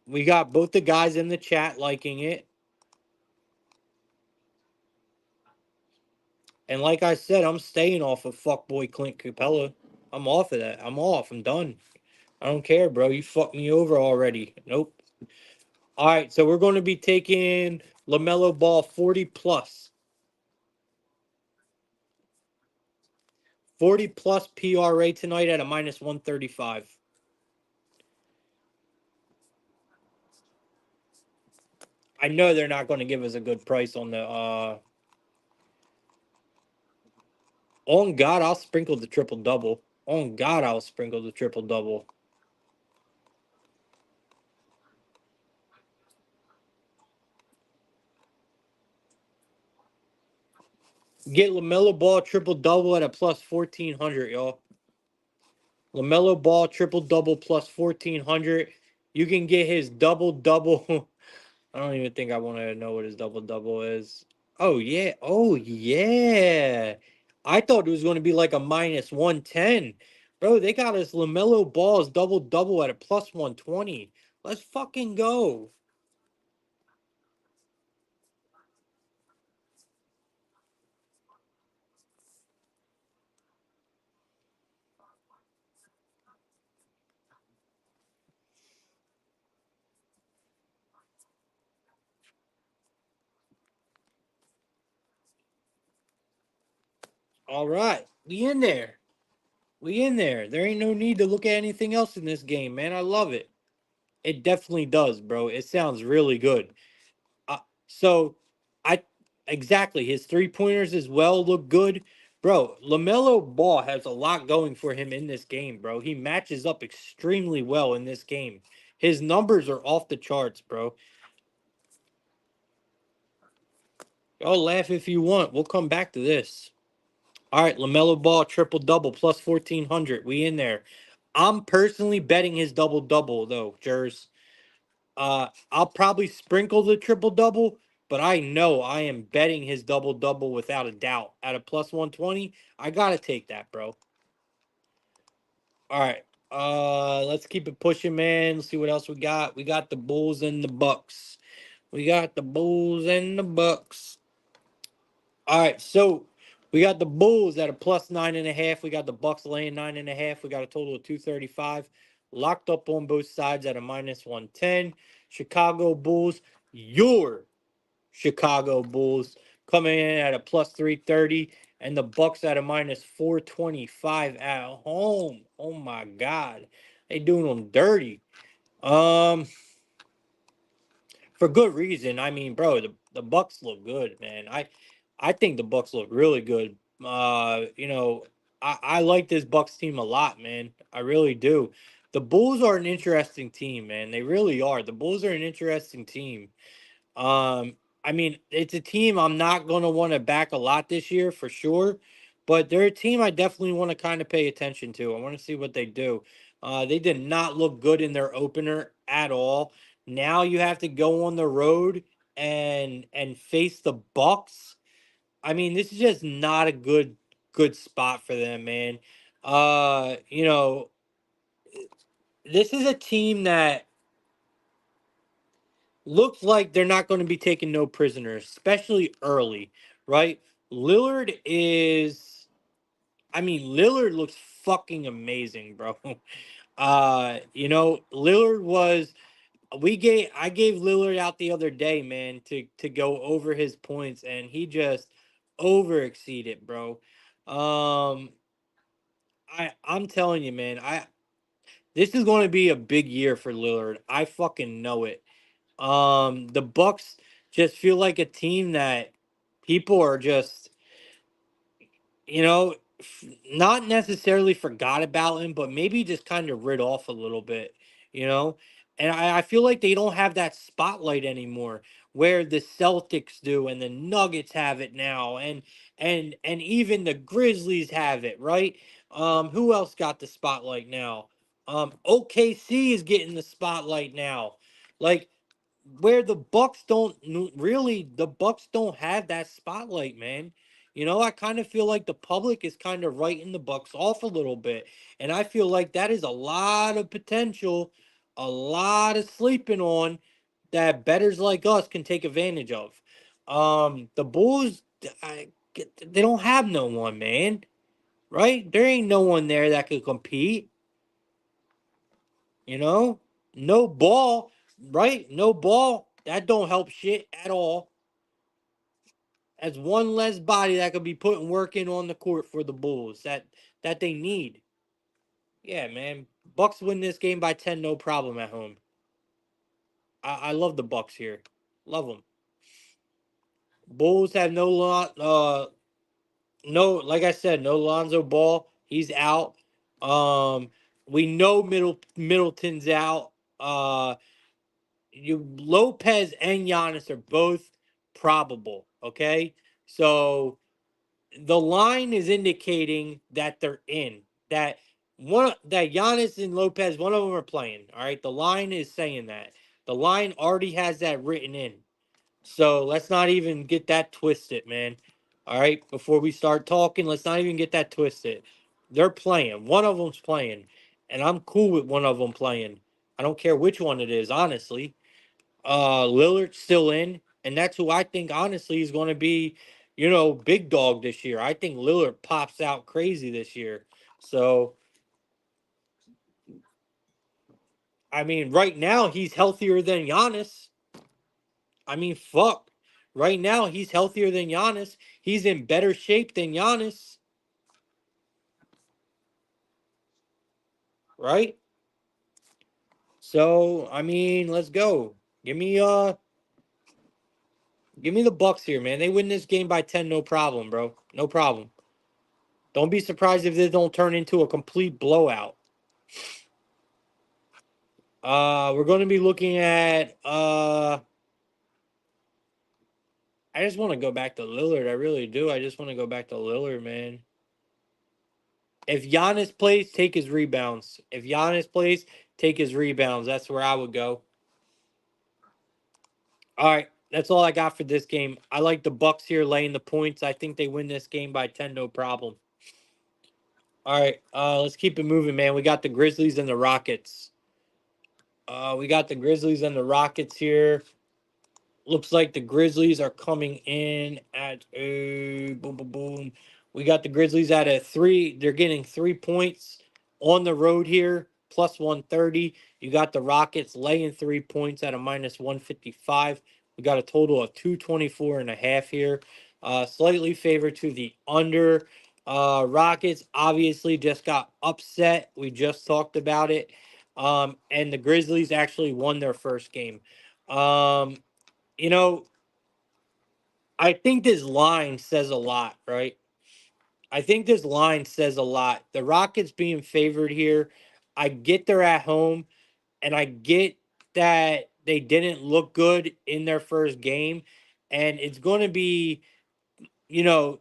Speaker 1: We got both the guys in the chat liking it. And like I said, I'm staying off of fuckboy Clint Capella. I'm off of that. I'm off. I'm done. I don't care, bro. You fucked me over already. Nope. All right, so we're going to be taking LaMelo Ball 40 plus. 40 plus PRA tonight at a minus 135. I know they're not going to give us a good price on the on God, I'll sprinkle the triple double. On God, I'll sprinkle the triple double. Get LaMelo Ball triple double at a plus 1400, y'all. LaMelo Ball triple double plus 1400. You can get his double double. I don't even think I want to know what his double double is. Oh yeah. Oh yeah. I thought it was going to be like a minus 110. Bro, they got us LaMelo Ball's double double at a plus 120. Let's fucking go. All right. We in there. We in there. There ain't no need to look at anything else in this game, man. I love it. It definitely does, bro. It sounds really good. Uh, so, I exactly his 3 pointers as well look good, bro. LaMelo Ball has a lot going for him in this game, bro. He matches up extremely well in this game. His numbers are off the charts, bro. Y'all laugh if you want. We'll come back to this. All right, LaMelo Ball triple double plus 1400. We in there. I'm personally betting his double double though, Jers. I'll probably sprinkle the triple double, but I know I am betting his double double without a doubt. At a plus 120, I gotta take that, bro. All right. Let's keep it pushing, man. Let's see what else we got. We got the Bulls and the Bucks. We got the Bulls and the Bucks. All right, so we got the Bulls at a plus 9.5. We got the Bucks laying 9.5. We got a total of 235. Locked up on both sides at a minus 110. Chicago Bulls, your Chicago Bulls coming in at a plus 330, and the Bucks at a minus 425 at home. Oh my God, they doing them dirty. Um, for good reason. I mean, bro, the Bucks look good, man. I think the Bucks look really good. I like this Bucks team a lot, man. I really do. The Bulls are an interesting team, man. They really are. The Bulls are an interesting team. Um, I mean, it's a team I'm not going to want to back a lot this year for sure, but they're a team I definitely want to kind of pay attention to. I want to see what they do. They did not look good in their opener at all. Now you have to go on the road and face the Bucks. I mean, this is just not a good spot for them, man. Uh, you know, this is a team that looks like they're not going to be taking no prisoners, especially early, right? Lillard is, I mean, Lillard looks fucking amazing, bro. Lillard was, I gave Lillard out the other day, man, to go over his points, and he just over exceeded, bro. Um, I'm telling you, man, this is going to be a big year for Lillard. I fucking know it. The Bucks just feel like a team that people are just, not necessarily forgot about him, but maybe just kind of rid off a little bit, you know. And I feel like they don't have that spotlight anymore, where the Celtics do and the Nuggets have it now, and even the Grizzlies have it, right? Who else got the spotlight now? OKC is getting the spotlight now. Like, where the Bucks don't really, the Bucks don't have that spotlight, man. I kind of feel like the public is kind of writing the Bucks off a little bit, and I feel like that is a lot of potential a lot of sleeping on that bettors like us can take advantage of. The Bulls, they don't have no one, man. Right? There ain't no one there that could compete. You know, no ball, right? No ball. That don't help shit at all. As one less body that could be putting work in on the court for the Bulls that they need. Yeah, man. Bucks win this game by 10, no problem at home. I love the Bucks here. Love them. Bulls have no, like I said, no Lonzo Ball. He's out. Um, we know Middleton's out. You Lopez and Giannis are both probable. Okay, so the line is indicating that they're in. That Giannis and Lopez, one of them are playing. All right, the line is saying that. The line already has that written in. So let's not even get that twisted, man. All right, before we start talking, let's not even get that twisted. They're playing. One of them's playing, and I'm cool with one of them playing. I don't care which one it is, honestly. Lillard's still in, and that's who I think honestly is going to be, big dog this year. I think Lillard pops out crazy this year. So, I mean, right now he's healthier than Giannis. I mean, fuck. Right now he's healthier than Giannis. He's in better shape than Giannis, right? So, I mean, let's go. Give me give me the Bucks here, man. They win this game by 10, no problem, bro. No problem. Don't be surprised if they don't turn into a complete blowout. We're going to be looking at. I just want to go back to Lillard. I really do. I just want to go back to Lillard, man. If Giannis plays, take his rebounds. If Giannis plays, take his rebounds. That's where I would go. All right, that's all I got for this game. I like the Bucks here laying the points. I think they win this game by 10, no problem. All right, let's keep it moving, man. We got the Grizzlies and the Rockets. We got the Grizzlies and the Rockets here. Looks like the Grizzlies are coming in at a boom, boom, boom. We got the Grizzlies at a 3. They're getting 3 points on the road here, plus 130. You got the Rockets laying 3 points at a minus 155. We got a total of 224 and a half here. Slightly favored to the under. Rockets obviously just got upset. We just talked about it. And the Grizzlies actually won their first game. Um, you know, I think this line says a lot, right? I think this line says a lot. The Rockets being favored here, I get they're at home, and I get that they didn't look good in their first game, and it's going to be, you know,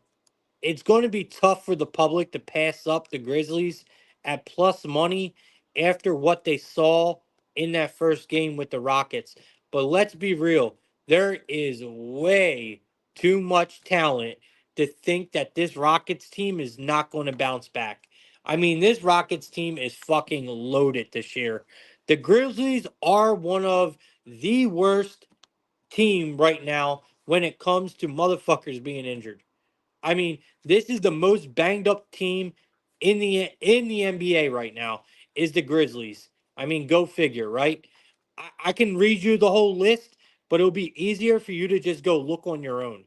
Speaker 1: it's going to be tough for the public to pass up the Grizzlies at plus money after what they saw in that first game with the Rockets. But let's be real, there is way too much talent to think that this Rockets team is not going to bounce back. I mean, this Rockets team is fucking loaded this year. The Grizzlies are one of the worst team right now when it comes to motherfuckers being injured. I mean, this is the most banged up team in the NBA right now is the Grizzlies. I mean, go figure, right? I can read you the whole list, but it'll be easier for you to just go look on your own.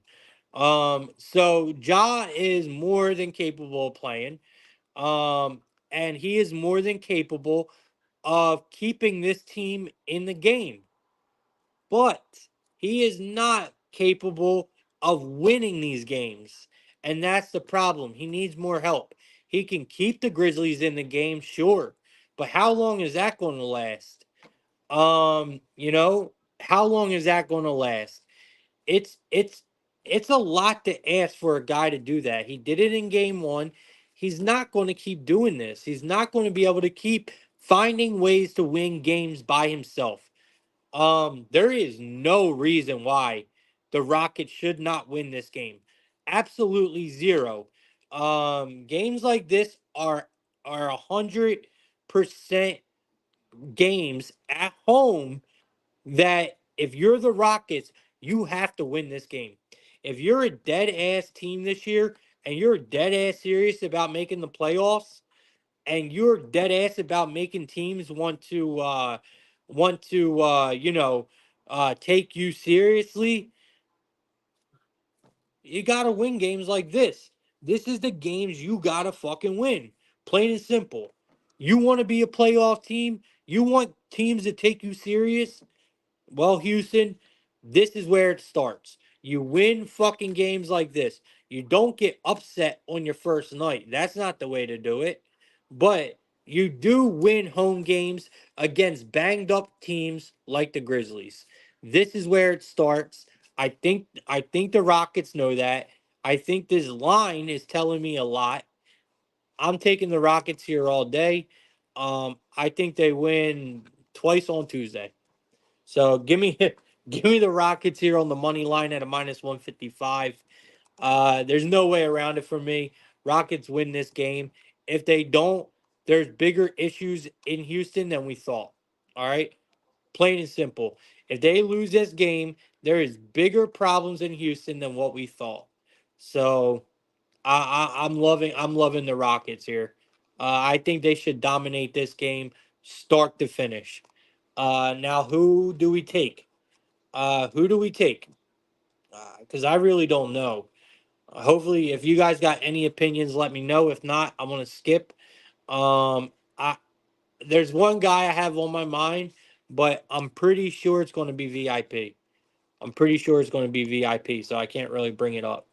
Speaker 1: So Ja is more than capable of playing. And he is more than capable of keeping this team in the game. But he is not capable of winning these games. And that's the problem. He needs more help. He can keep the Grizzlies in the game, sure. But how long is that going to last? How long is that going to last? It's it's it's a lot to ask for a guy to do that. He did it in game 1. He's not going to keep doing this. He's not going to be able to keep finding ways to win games by himself. There is no reason why the Rockets should not win this game. Absolutely zero. Games like this are 100% games at home that if you're the Rockets, you have to win this game. If you're a dead ass team this year and you're dead ass serious about making the playoffs and you're dead ass about making teams want to take you seriously, you gotta win games like this. This is the games you gotta fucking win. Plain and simple. You want to be a playoff team? You want teams to take you serious? Well, Houston, this is where it starts. You win fucking games like this. You don't get upset on your first night. That's not the way to do it. But you do win home games against banged up teams like the Grizzlies. This is where it starts. I think the Rockets know that. I think this line is telling me a lot. I'm taking the Rockets here all day. I think they win twice on Tuesday. So give me give me the Rockets here on the money line at a minus 155. There's no way around it for me. Rockets win this game. If they don't, there's bigger issues in Houston than we thought. All right? Plain and simple. If they lose this game, there is bigger problems in Houston than what we thought. So I'm loving the Rockets here. I think they should dominate this game, start to finish. Now who do we take? Who do we take? Because I really don't know. Hopefully, if you guys got any opinions, let me know. If not, I'm gonna skip. I There's one guy I have on my mind, but I'm pretty sure it's going to be VIP. I'm pretty sure it's going to be VIP, so I can't really bring it up.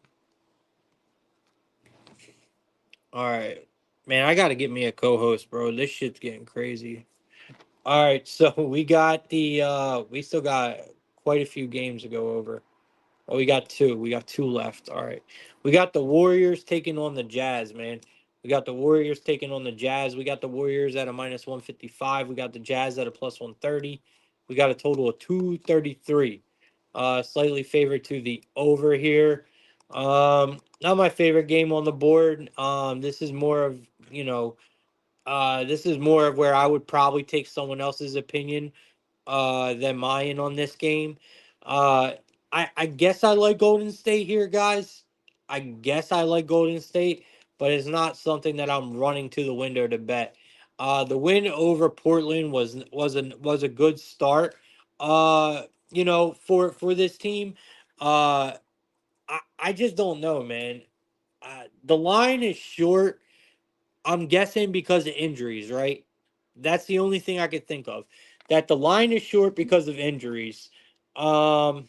Speaker 1: All right, man, I got to get me a co-host, bro. This shit's getting crazy. All right, so we still got quite a few games to go over. Oh, we got two. We got two left. All right. We got the Warriors taking on the Jazz, man. We got the Warriors taking on the Jazz. We got the Warriors at a minus 155. We got the Jazz at a plus 130. We got a total of 233. Slightly favored to the over here. Not my favorite game on the board. This is more of, this is more of where I would probably take someone else's opinion than mine on this game. Uh, I guess I like Golden State here, guys. I guess I like Golden State, but it's not something that I'm running to the window to bet. The win over Portland was a good start. For this team. I just don't know, man. The line is short. I'm guessing because of injuries, right? That's the only thing I could think of. That the line is short because of injuries. Um,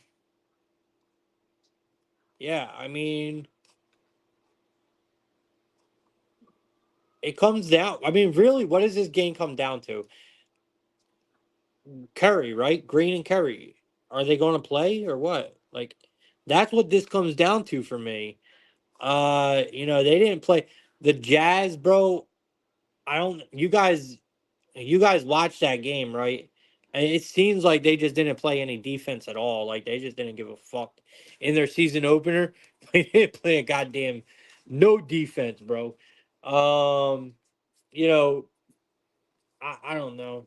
Speaker 1: yeah, I mean, it comes down. I mean, really, what does this game come down to? Curry, right? Green and Curry. Are they going to play or what? Like, that's what this comes down to for me. They didn't play the Jazz, bro. I don't. You guys watched that game, right? And it seems like they just didn't play any defense at all. Like they just didn't give a fuck in their season opener. They didn't play a goddamn no defense, bro. Um, you know, I don't know.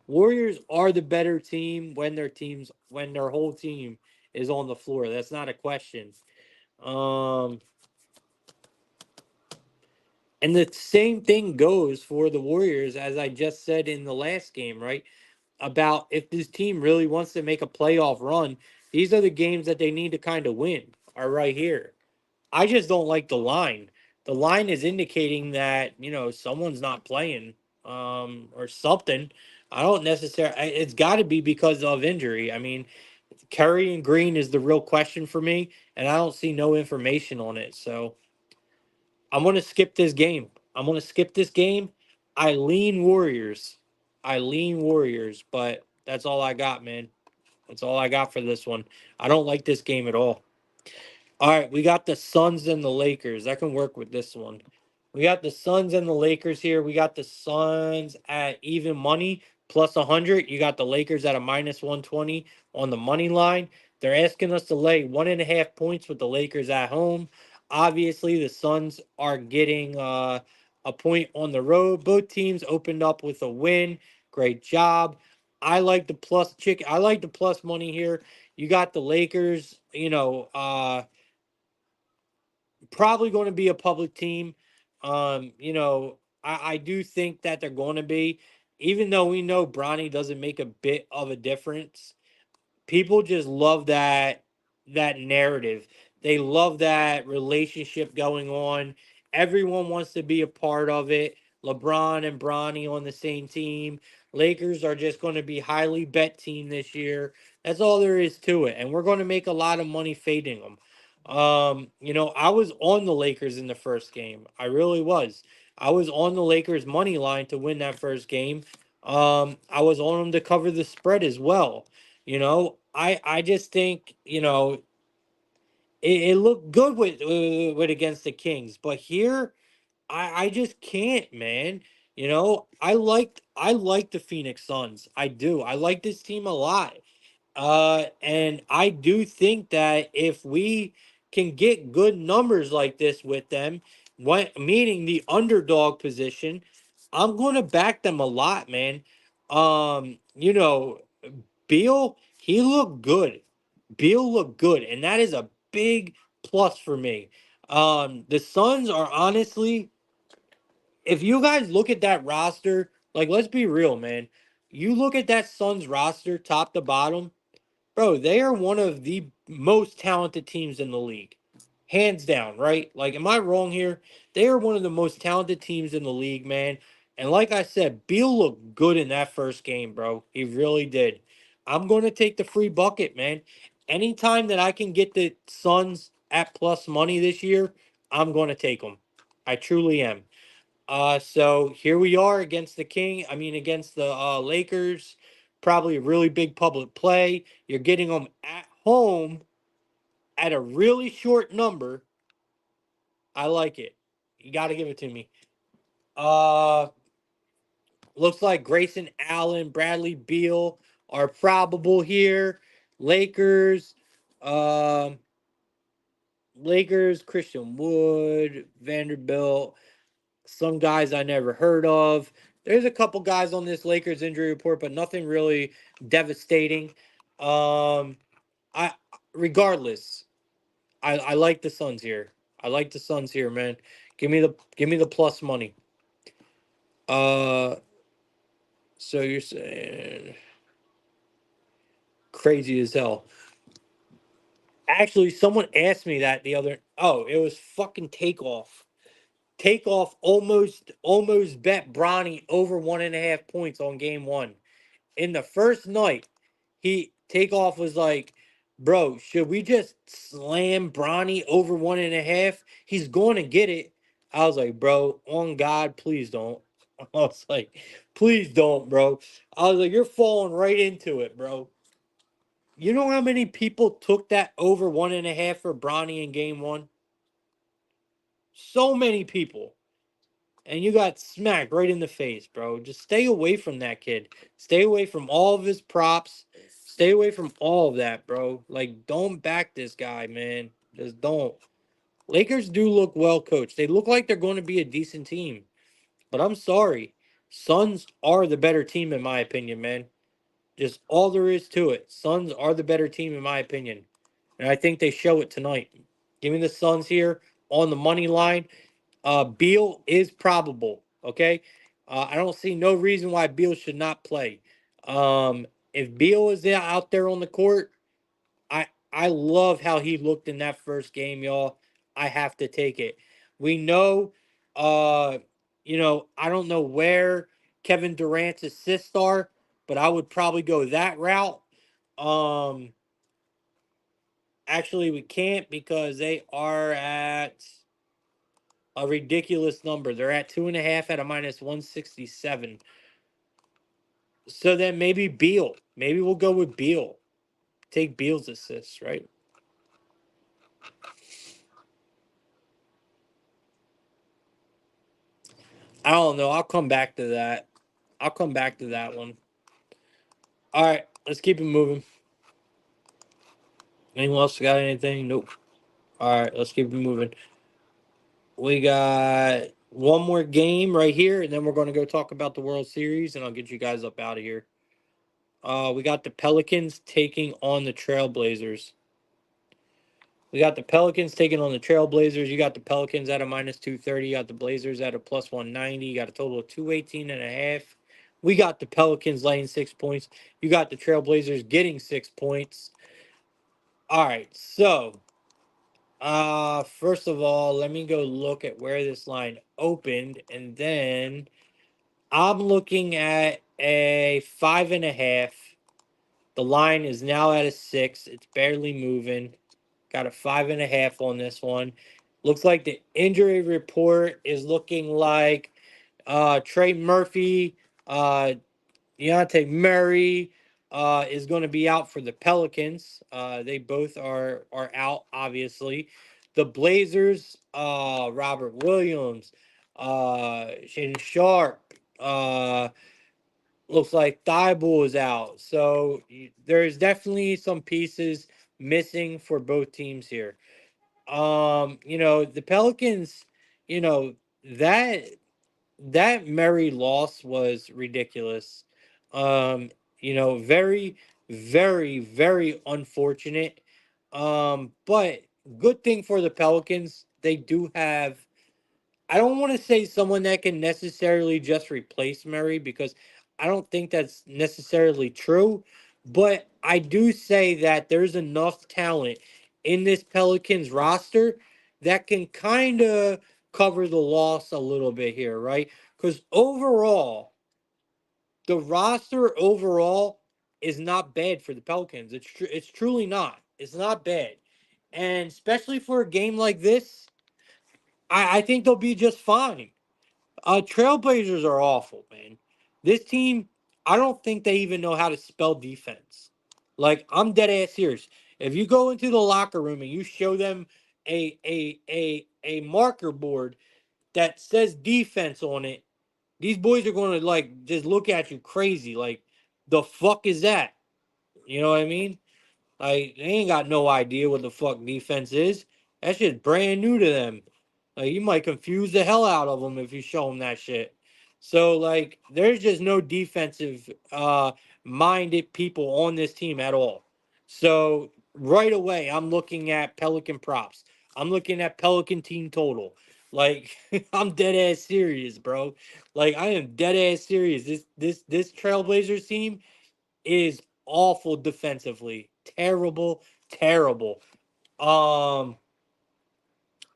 Speaker 1: Warriors are the better team when their whole team is on the floor. That's not a question. Um, and the same thing goes for the Warriors, as I just said in the last game, right? About if this team really wants to make a playoff run, these are the games that they need to kind of win, are right here. I just don't like the line. The line is indicating that, someone's not playing or something. I don't necessarily, it's got to be because of injury. I mean, Curry and Green is the real question for me, and I don't see no information on it. So I'm going to skip this game. I'm going to skip this game. I lean Warriors. But that's all I got, man. That's all I got for this one. I don't like this game at all. All right, we got the Suns and the Lakers. I can work with this one. We got the Suns and the Lakers here. We got the Suns at even money plus 100. You got the Lakers at a minus 120 on the money line. They're asking us to lay 1.5 points with the Lakers at home. Obviously, the Suns are getting a point on the road. Both teams opened up with a win. Great job. I like the I like the plus money here. You got the Lakers, probably going to be a public team. I do think that they're going to be, even though we know Bronny doesn't make a bit of a difference. People just love that narrative. They love that relationship going on. Everyone wants to be a part of it. LeBron and Bronny on the same team. Lakers are just going to be highly bet team this year. That's all there is to it, and we're going to make a lot of money fading them. I was on the Lakers in the first game. I really was. I was on the Lakers money line to win that first game. I was on them to cover the spread as well. I just think it looked good with against the Kings, but here I just can't, man. I like the Phoenix Suns. I do. I like this team a lot. And I do think that if we can get good numbers like this with them, meaning the underdog position, I'm going to back them a lot, man. Um, you know, Beal, he looked good. Beal looked good, and that is a big plus for me. The Suns are honestly, if you guys look at that roster, like let's be real, man. You look at that Suns roster, top to bottom. Bro, they are one of the most talented teams in the league. Hands down, right? Like, am I wrong here? They are one of the most talented teams in the league, man. And like I said, Beal looked good in that first game, bro. He really did. I'm going to take the free bucket, man. Anytime that I can get the Suns at plus money this year, I'm going to take them. I truly am. So here we are against the Lakers. Probably a really big public play. You're getting them at home at a really short number. I like it. You got to give it to me. Uh, Looks like Grayson Allen, Bradley Beal are probable here. Lakers, um, Christian Wood, Vanderbilt. Some guys I never heard of. There's a couple guys on this Lakers injury report, but nothing really devastating. Um, I regardless, I like the Suns here. I like the Suns here, man. Give me the plus money. Uh, so you're saying crazy as hell. Actually, someone asked me that the other. Oh, it was fucking Takeoff. Takeoff almost bet Bronny over 1.5 points on game one. In the first night, Takeoff was like, "Bro, should we just slam Bronny over 1.5? He's going to get it." I was like, "Bro, on God, please don't." I was like, "Please don't, bro." I was like, "You're falling right into it, bro." You know how many people took that over 1.5 for Bronny in game one? So many people. And you got smacked right in the face, bro. Just stay away from that kid. Stay away from all of his props. Stay away from all of that, bro. Like, don't back this guy, man. Just don't. Lakers do look well coached. They look like they're going to be a decent team. But I'm sorry. Suns are the better team, in my opinion, man. Just all there is to it. Suns are the better team, in my opinion. And I think they show it tonight. Give me the Suns here on the money line. Beal is probable. Okay, I don't see no reason why Beal should not play. If Beal is out there on the court, I love how he looked in that first game, y'all. I have to take it. We know, uh, I don't know where Kevin Durant's assists are, but I would probably go that route. Um, Actually, we can't because they are at a ridiculous number. They're at 2.5 at a minus 167. So then maybe Beal. Maybe we'll go with Beal. Take Beal's assists, right? I don't know. I'll come back to that. I'll come back to that one. All right, let's keep it moving. Anyone else got anything? Nope. All right, let's keep it moving. We got one more game right here, and then we're going to go talk about the World Series, and I'll get you guys up out of here. We got the Pelicans taking on the Trailblazers. We got the Pelicans taking on the Trailblazers. You got the Pelicans at a minus 230. You got the Blazers at a plus 190. You got a total of 218.5. We got the Pelicans laying 6 points. You got the Trailblazers getting 6 points. All right, so first of all, let me go look at where this line opened, and then I'm looking at a 5.5. The line is now at a 6. It's barely moving. Got a 5.5 on this one. Looks like the injury report is looking like Trey Murphy, Deontay Murray is going to be out for the Pelicans. They both are out, obviously. The Blazers, Robert Williams, Shaden Sharp, looks like Thibault is out. So there's definitely some pieces missing for both teams here. The Pelicans, you know, that that Murray loss was ridiculous. Um, very, very, very unfortunate. But good thing for the Pelicans, they do have, I don't want to say someone that can necessarily just replace Murray because I don't think that's necessarily true. But I do say that there's enough talent in this Pelicans roster that can kind of cover the loss a little bit here, right? Because overall, the roster overall is not bad for the Pelicans. It's truly not. It's not bad, and especially for a game like this, I think they'll be just fine. Trailblazers are awful, man. This team, I don't think they even know how to spell defense. Like, I'm dead ass serious. If you go into the locker room and you show them a marker board that says defense on it, these boys are going to like just look at you crazy. Like, the fuck is that? You know what I mean? Like, they ain't got no idea what the fuck defense is. That shit's brand new to them. Like, you might confuse the hell out of them if you show them that shit. So, like, there's just no defensive minded people on this team at all. So, right away, I'm looking at Pelican props. I'm looking at Pelican team total. Like, I'm dead ass serious, bro. Like, I am dead ass serious. This Trailblazers team is awful defensively. Terrible, terrible. Um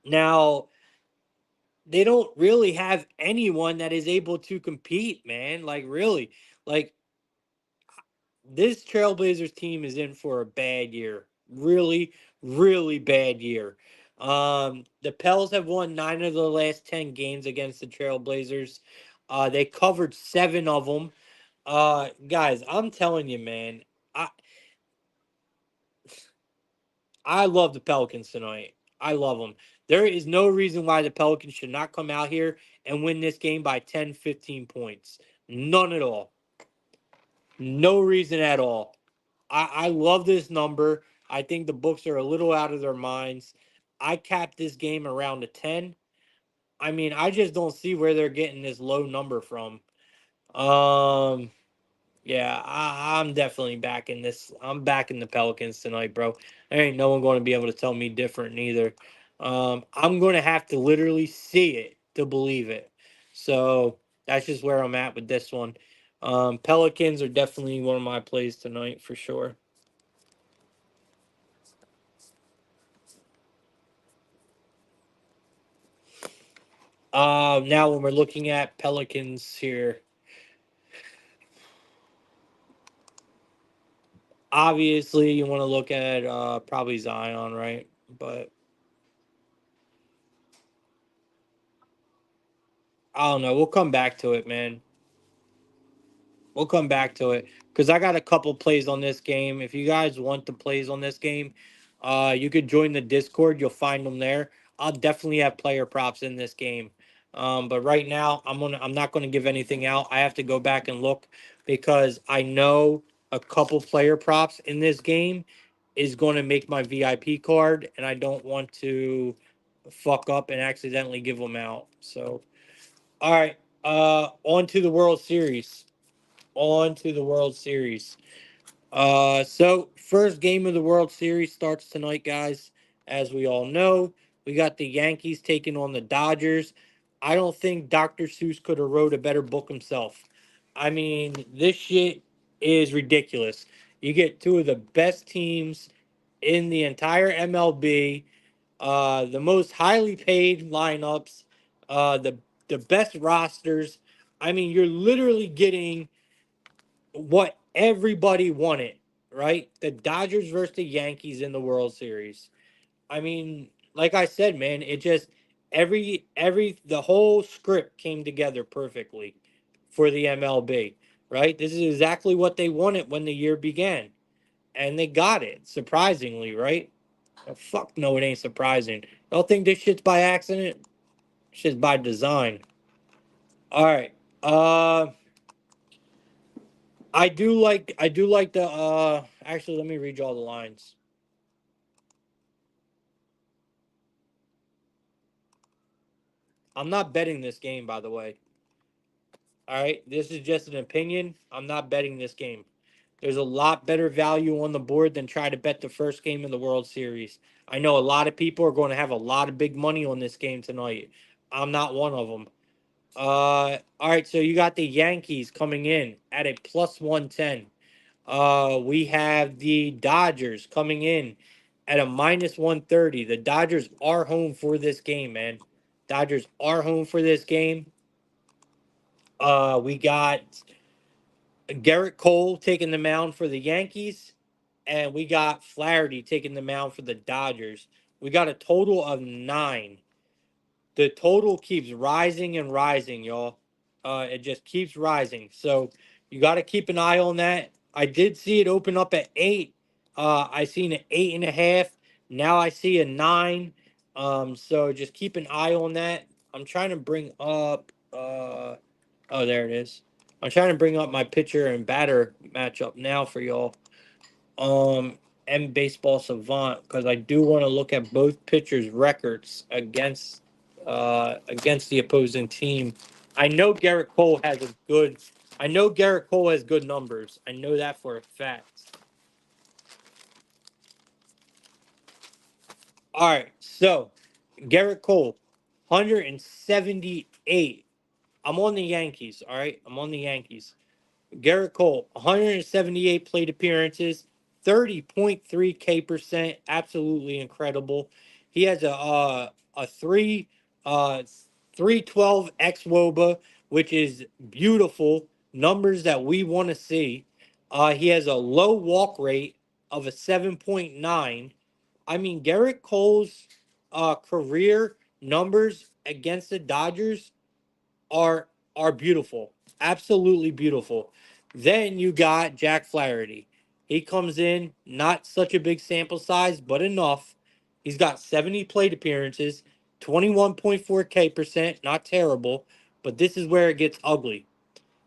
Speaker 1: Now they don't really have anyone that is able to compete, man. Like, really. Like, this Trailblazers team is in for a bad year. Really, really bad year. The Pels have won 9 of the last 10 games against the Trailblazers. They covered 7 of them. Guys, I'm telling you, man. I I love the Pelicans tonight. I love them. There is no reason why the Pelicans should not come out here and win this game by 10, 15 points. None at all. No reason at all. I love this number. I think the books are a little out of their minds. I capped this game around a 10. I mean, I just don't see where they're getting this low number from. Um, Yeah, I'm definitely back in this. I'm back in the Pelicans tonight, bro. There ain't no one going to be able to tell me different neither. I'm going to have to literally see it to believe it. So that's just where I'm at with this one. Pelicans are definitely one of my plays tonight for sure. Now when we're looking at Pelicans here, obviously you want to look at probably Zion, right? But I don't know. We'll come back to it, man. We'll come back to it because I got a couple plays on this game. If you guys want the plays on this game, you could join the Discord. You'll find them there. I'll definitely have player props in this game. But right now, I'm not gonna give anything out. I have to go back and look because I know a couple player props in this game is going to make my VIP card, and I don't want to fuck up and accidentally give them out. So. All right. On to the World Series. On to the World Series. So first game of the World Series starts tonight, guys. As we all know, we got the Yankees taking on the Dodgers. I don't think Dr. Seuss could have wrote a better book himself. I mean, this shit is ridiculous. You get two of the best teams in the entire MLB, the most highly paid lineups, the best rosters. I mean, you're literally getting what everybody wanted, right? The Dodgers versus the Yankees in the World Series. I mean, like I said, man, it just the whole script came together perfectly for the MLB, right? This is exactly what they wanted when the year began. And they got it, surprisingly, right? Oh, fuck no, it ain't surprising. Don't think this shit's by accident. Shit's by design. All right. I do like the actually let me read you all the lines. I'm not betting this game, by the way. All right. This is just an opinion. I'm not betting this game. There's a lot better value on the board than try to bet the first game of the World Series. I know a lot of people are going to have a lot of big money on this game tonight. I'm not one of them. All right, so you got the Yankees coming in at a plus 110. We have the Dodgers coming in at a minus 130. The Dodgers are home for this game, man. Dodgers are home for this game. We got Garrett Cole taking the mound for the Yankees, and we got Flaherty taking the mound for the Dodgers. We got a total of 9. The total keeps rising and rising, y'all. It just keeps rising. So you got to keep an eye on that. I did see it open up at 8. I seen an 8.5. Now I see a 9. So just keep an eye on that. I'm trying to bring up. Oh, there it is. I'm trying to bring up my pitcher and batter matchup now for y'all. Um, and baseball savant because I do want to look at both pitchers' records against the opposing team. I know Garrett Cole has a good. I know Garrett Cole has good numbers. I know that for a fact. All right, so Garrett Cole, 178. I'm on the Yankees. All right, I'm on the Yankees. Garrett Cole, 178 plate appearances, 30.3 K percent, absolutely incredible. He has a 312 X Woba, which is beautiful numbers that we want to see. He has a low walk rate of a 7.9. I mean, Garrett Cole's career numbers against the Dodgers are are beautiful, absolutely beautiful. Then you got Jack Flaherty. He comes in, not such a big sample size, but enough. He's got 70 plate appearances, 21.4 K percent, not terrible, but this is where it gets ugly.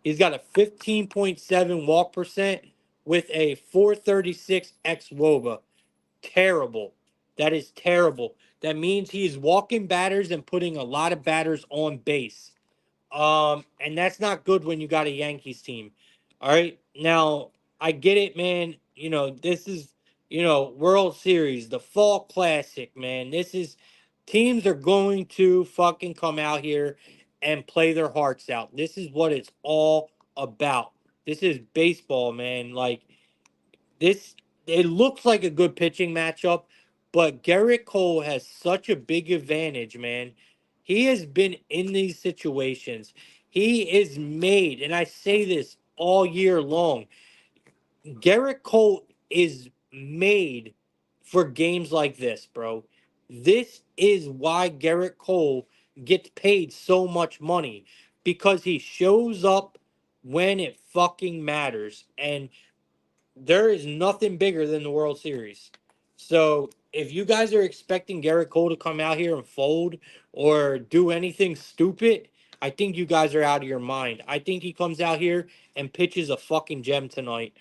Speaker 1: He's got a 15.7 walk percent with a 436 X Woba. Terrible. That is terrible. That means he's walking batters and putting a lot of batters on base. And that's not good when you got a Yankees team. All right. Now, I get it, man. This is, World Series, the Fall Classic, man. This is teams are going to fucking come out here and play their hearts out. This is what it's all about. This is baseball, man. Like, this it looks like a good pitching matchup, but Garrett Cole has such a big advantage, man. He has been in these situations. He is made, and I say this all year long. Garrett Cole is made for games like this, bro. This is why Garrett Cole gets paid so much money because he shows up when it fucking matters. And there is nothing bigger than the World Series. So if you guys are expecting Garrett Cole to come out here and fold or do anything stupid, I think you guys are out of your mind. I think he comes out here and pitches a fucking gem tonight.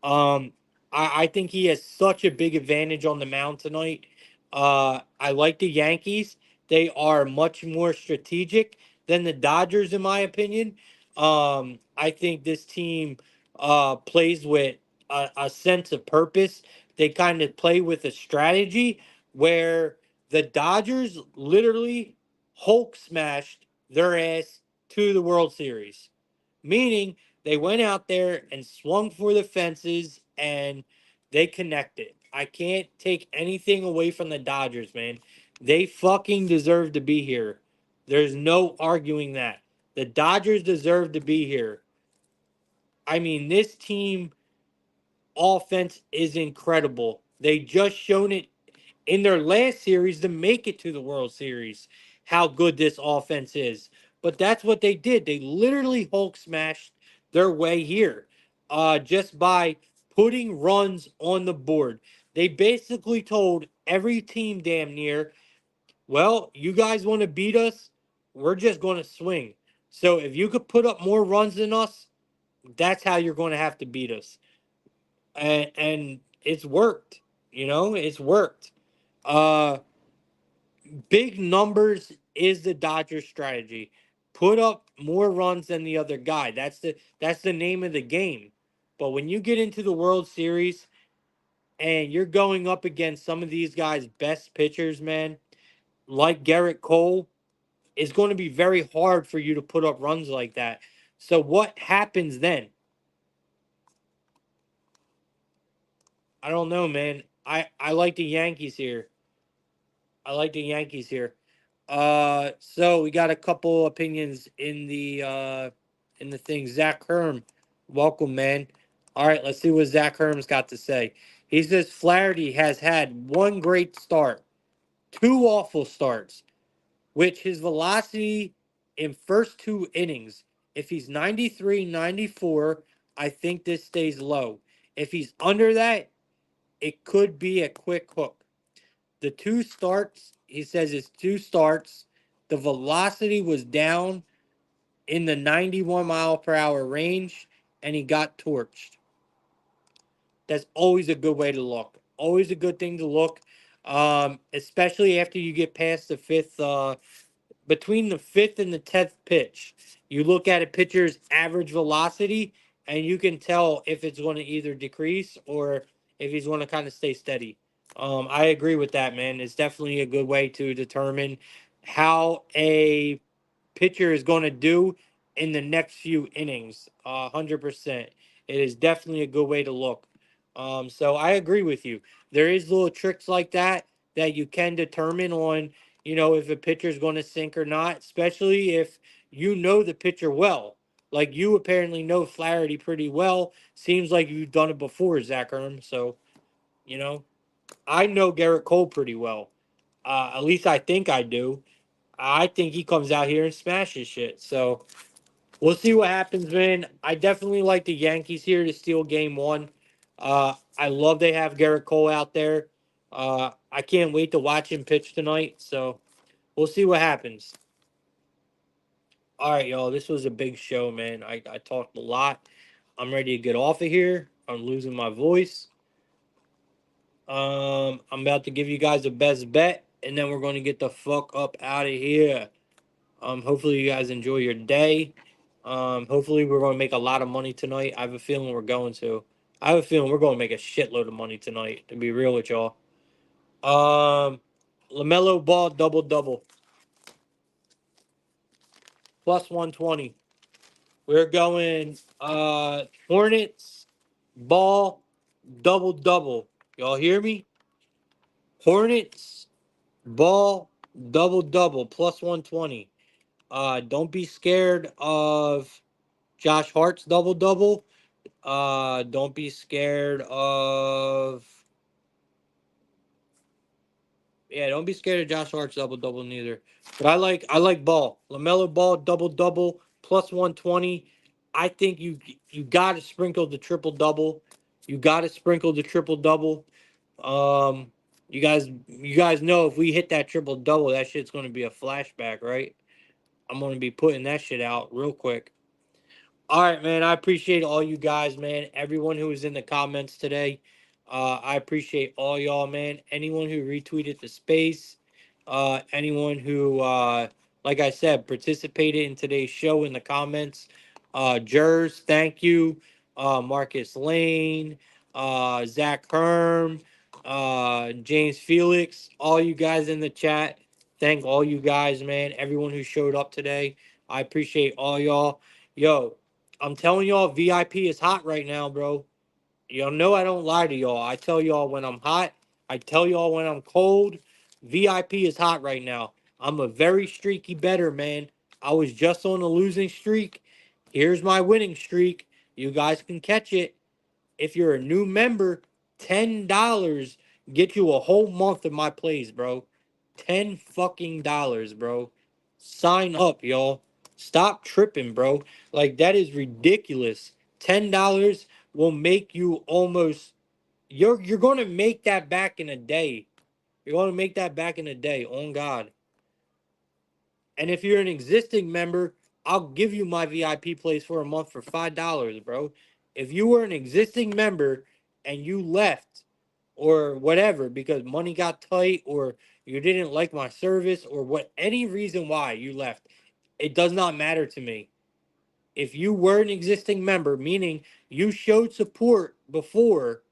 Speaker 1: Um, I think he has such a big advantage on the mound tonight. I like the Yankees. They are much more strategic. than the Dodgers, in my opinion. I think this team plays with a sense of purpose. They kind of play with a strategy where the Dodgers literally Hulk smashed their ass to the World Series, meaning they went out there and swung for the fences and they connected. I can't take anything away from the Dodgers, man. They fucking deserve to be here. There's no arguing that. The Dodgers deserve to be here. I mean, this team offense is incredible. They just shown it in their last series to make it to the World Series, how good this offense is. But that's what they did. They literally Hulk smashed their way here just by putting runs on the board. They basically told every team damn near, well, you guys want to beat us? We're just going to swing. So if you could put up more runs than us, that's how you're going to have to beat us. And it's worked. It's worked. Uh, Big numbers is the Dodgers strategy. Put up more runs than the other guy. That's the name of the game. But when you get into the World Series and you're going up against some of these guys' best pitchers, man, like Garrett Cole, it's going to be very hard for you to put up runs like that. So what happens then? I don't know, man. I like the Yankees here. I like the Yankees here. So we got a couple opinions in the thing. Zach Herm, welcome, man. All right, let's see what Zach Herm's got to say. He says Flaherty has had one great start, two awful starts, which his velocity in first two innings. If he's 93, 94, I think this stays low. If he's under that, it could be a quick hook. The two starts, he says it's two starts. The velocity was down in the 91 mile per hour range and he got torched. That's always a good way to look. Always a good thing to look. Especially after you get past the fifth, between the fifth and the 10th pitch. You look at a pitcher's average velocity and you can tell if it's going to either decrease or if he's going to kind of stay steady. I agree with that, man. It's definitely a good way to determine how a pitcher is going to do in the next few innings. 100%. It is definitely a good way to look. So I agree with you. There is little tricks like that you can determine on, if a pitcher is going to sink or not, especially if you know the pitcher well. Like you apparently know Flaherty pretty well. Seems like you've done it before, Zach Erm. So, you know, I know Garrett Cole pretty well. At least I think I do. I think he comes out here and smashes shit. So we'll see what happens, man. I definitely like the Yankees here to steal game one. I love they have Garrett Cole out there. I can't wait to watch him pitch tonight. So we'll see what happens. All right, y'all. This was a big show, man. I talked a lot. I'm ready to get off of here. I'm losing my voice. I'm about to give you guys a best bet, and then we're going to get the fuck up out of here. Hopefully you guys enjoy your day. Hopefully we're going to make a lot of money tonight. I have a feeling we're going to. I have a feeling we're going to make a shitload of money tonight, to be real with y'all. LaMelo Ball double double plus 120. We're going Hornets Ball double double. Y'all hear me? Hornets Ball double double plus 120. Don't be scared of Josh Hart's double double. Don't be scared of. Yeah, don't be scared of Josh Hart's double double neither. But I like Ball. LaMelo Ball double double plus 120. I think you got to sprinkle the triple double. You got to sprinkle the triple double. Um, you guys know if we hit that triple double, that shit's going to be a flashback, right? I'm going to be putting that shit out real quick. All right, man. I appreciate all you guys, man. Everyone who was in the comments today. I appreciate all y'all, man. Anyone who retweeted the space, anyone who like I said, participated in today's show in the comments. Jers, thank you. Marcus Lane, Zach Herm, James Felix, all you guys in the chat. Thank all you guys, man. Everyone who showed up today. I appreciate all y'all. Yo, I'm telling y'all, VIP is hot right now, bro. Y'all know I don't lie to y'all. I tell y'all when I'm hot. I tell y'all when I'm cold. VIP is hot right now. I'm a very streaky better, man. I was just on a losing streak. Here's my winning streak. You guys can catch it. If you're a new member, $10 get you a whole month of my plays, bro. 10 fucking dollars, bro. Sign up, y'all. Stop tripping, bro. Like that is ridiculous. $10 will make you almost you're going to make that back in a day. You're going to make that back in a day, on God. And if you're an existing member, I'll give you my VIP place for a month for $5, bro. If you were an existing member and you left or whatever because money got tight or you didn't like my service or what any reason why you left, it does not matter to me. If you were an existing member, meaning you showed support before,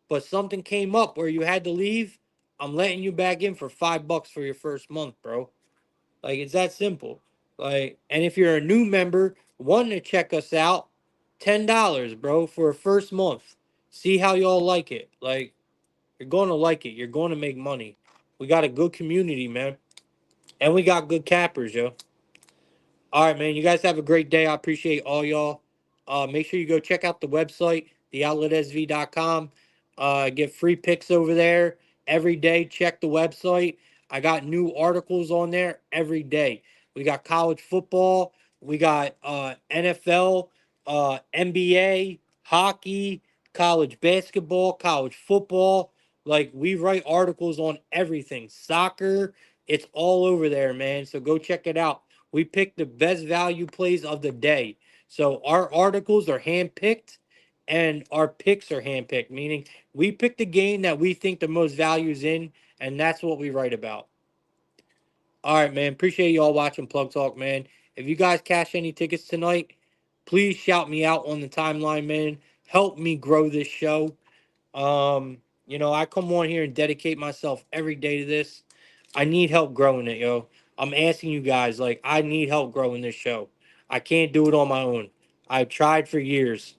Speaker 1: but something came up where you had to leave, I'm letting you back in for $5 for your first month, bro. Like it's that simple. Like, and if you're a new member wanting to check us out, $10, bro, for a first month. See how y'all like it. Like, you're gonna like it. You're gonna make money. We got a good community, man. And we got good cappers, yo. All right, man. You guys have a great day. I appreciate all y'all. Make sure you go check out the website, theoutletsv.com. Get free picks over there every day. Check the website. I got new articles on there every day. We got college football. We got NFL, NBA, hockey, college basketball, college football. Like we write articles on everything. Soccer. It's all over there, man. So go check it out. We pick the best value plays of the day. So our articles are handpicked and our picks are handpicked, meaning we pick the game that we think the most value is in, and that's what we write about. All right, man. Appreciate y'all watching Plug Talk, man. If you guys cash any tickets tonight, please shout me out on the timeline, man. Help me grow this show. I come on here and dedicate myself every day to this. I need help growing it, yo. I'm asking you guys, like, I need help growing this show. I can't do it on my own. I've tried for years.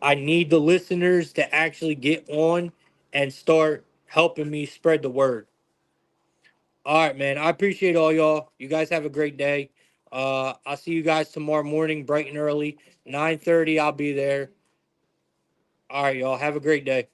Speaker 1: I need the listeners to actually get on and start helping me spread the word. All right, man. I appreciate all y'all. You guys have a great day. I'll see you guys tomorrow morning, bright and early. 9:30, I'll be there. All right, y'all. Have a great day.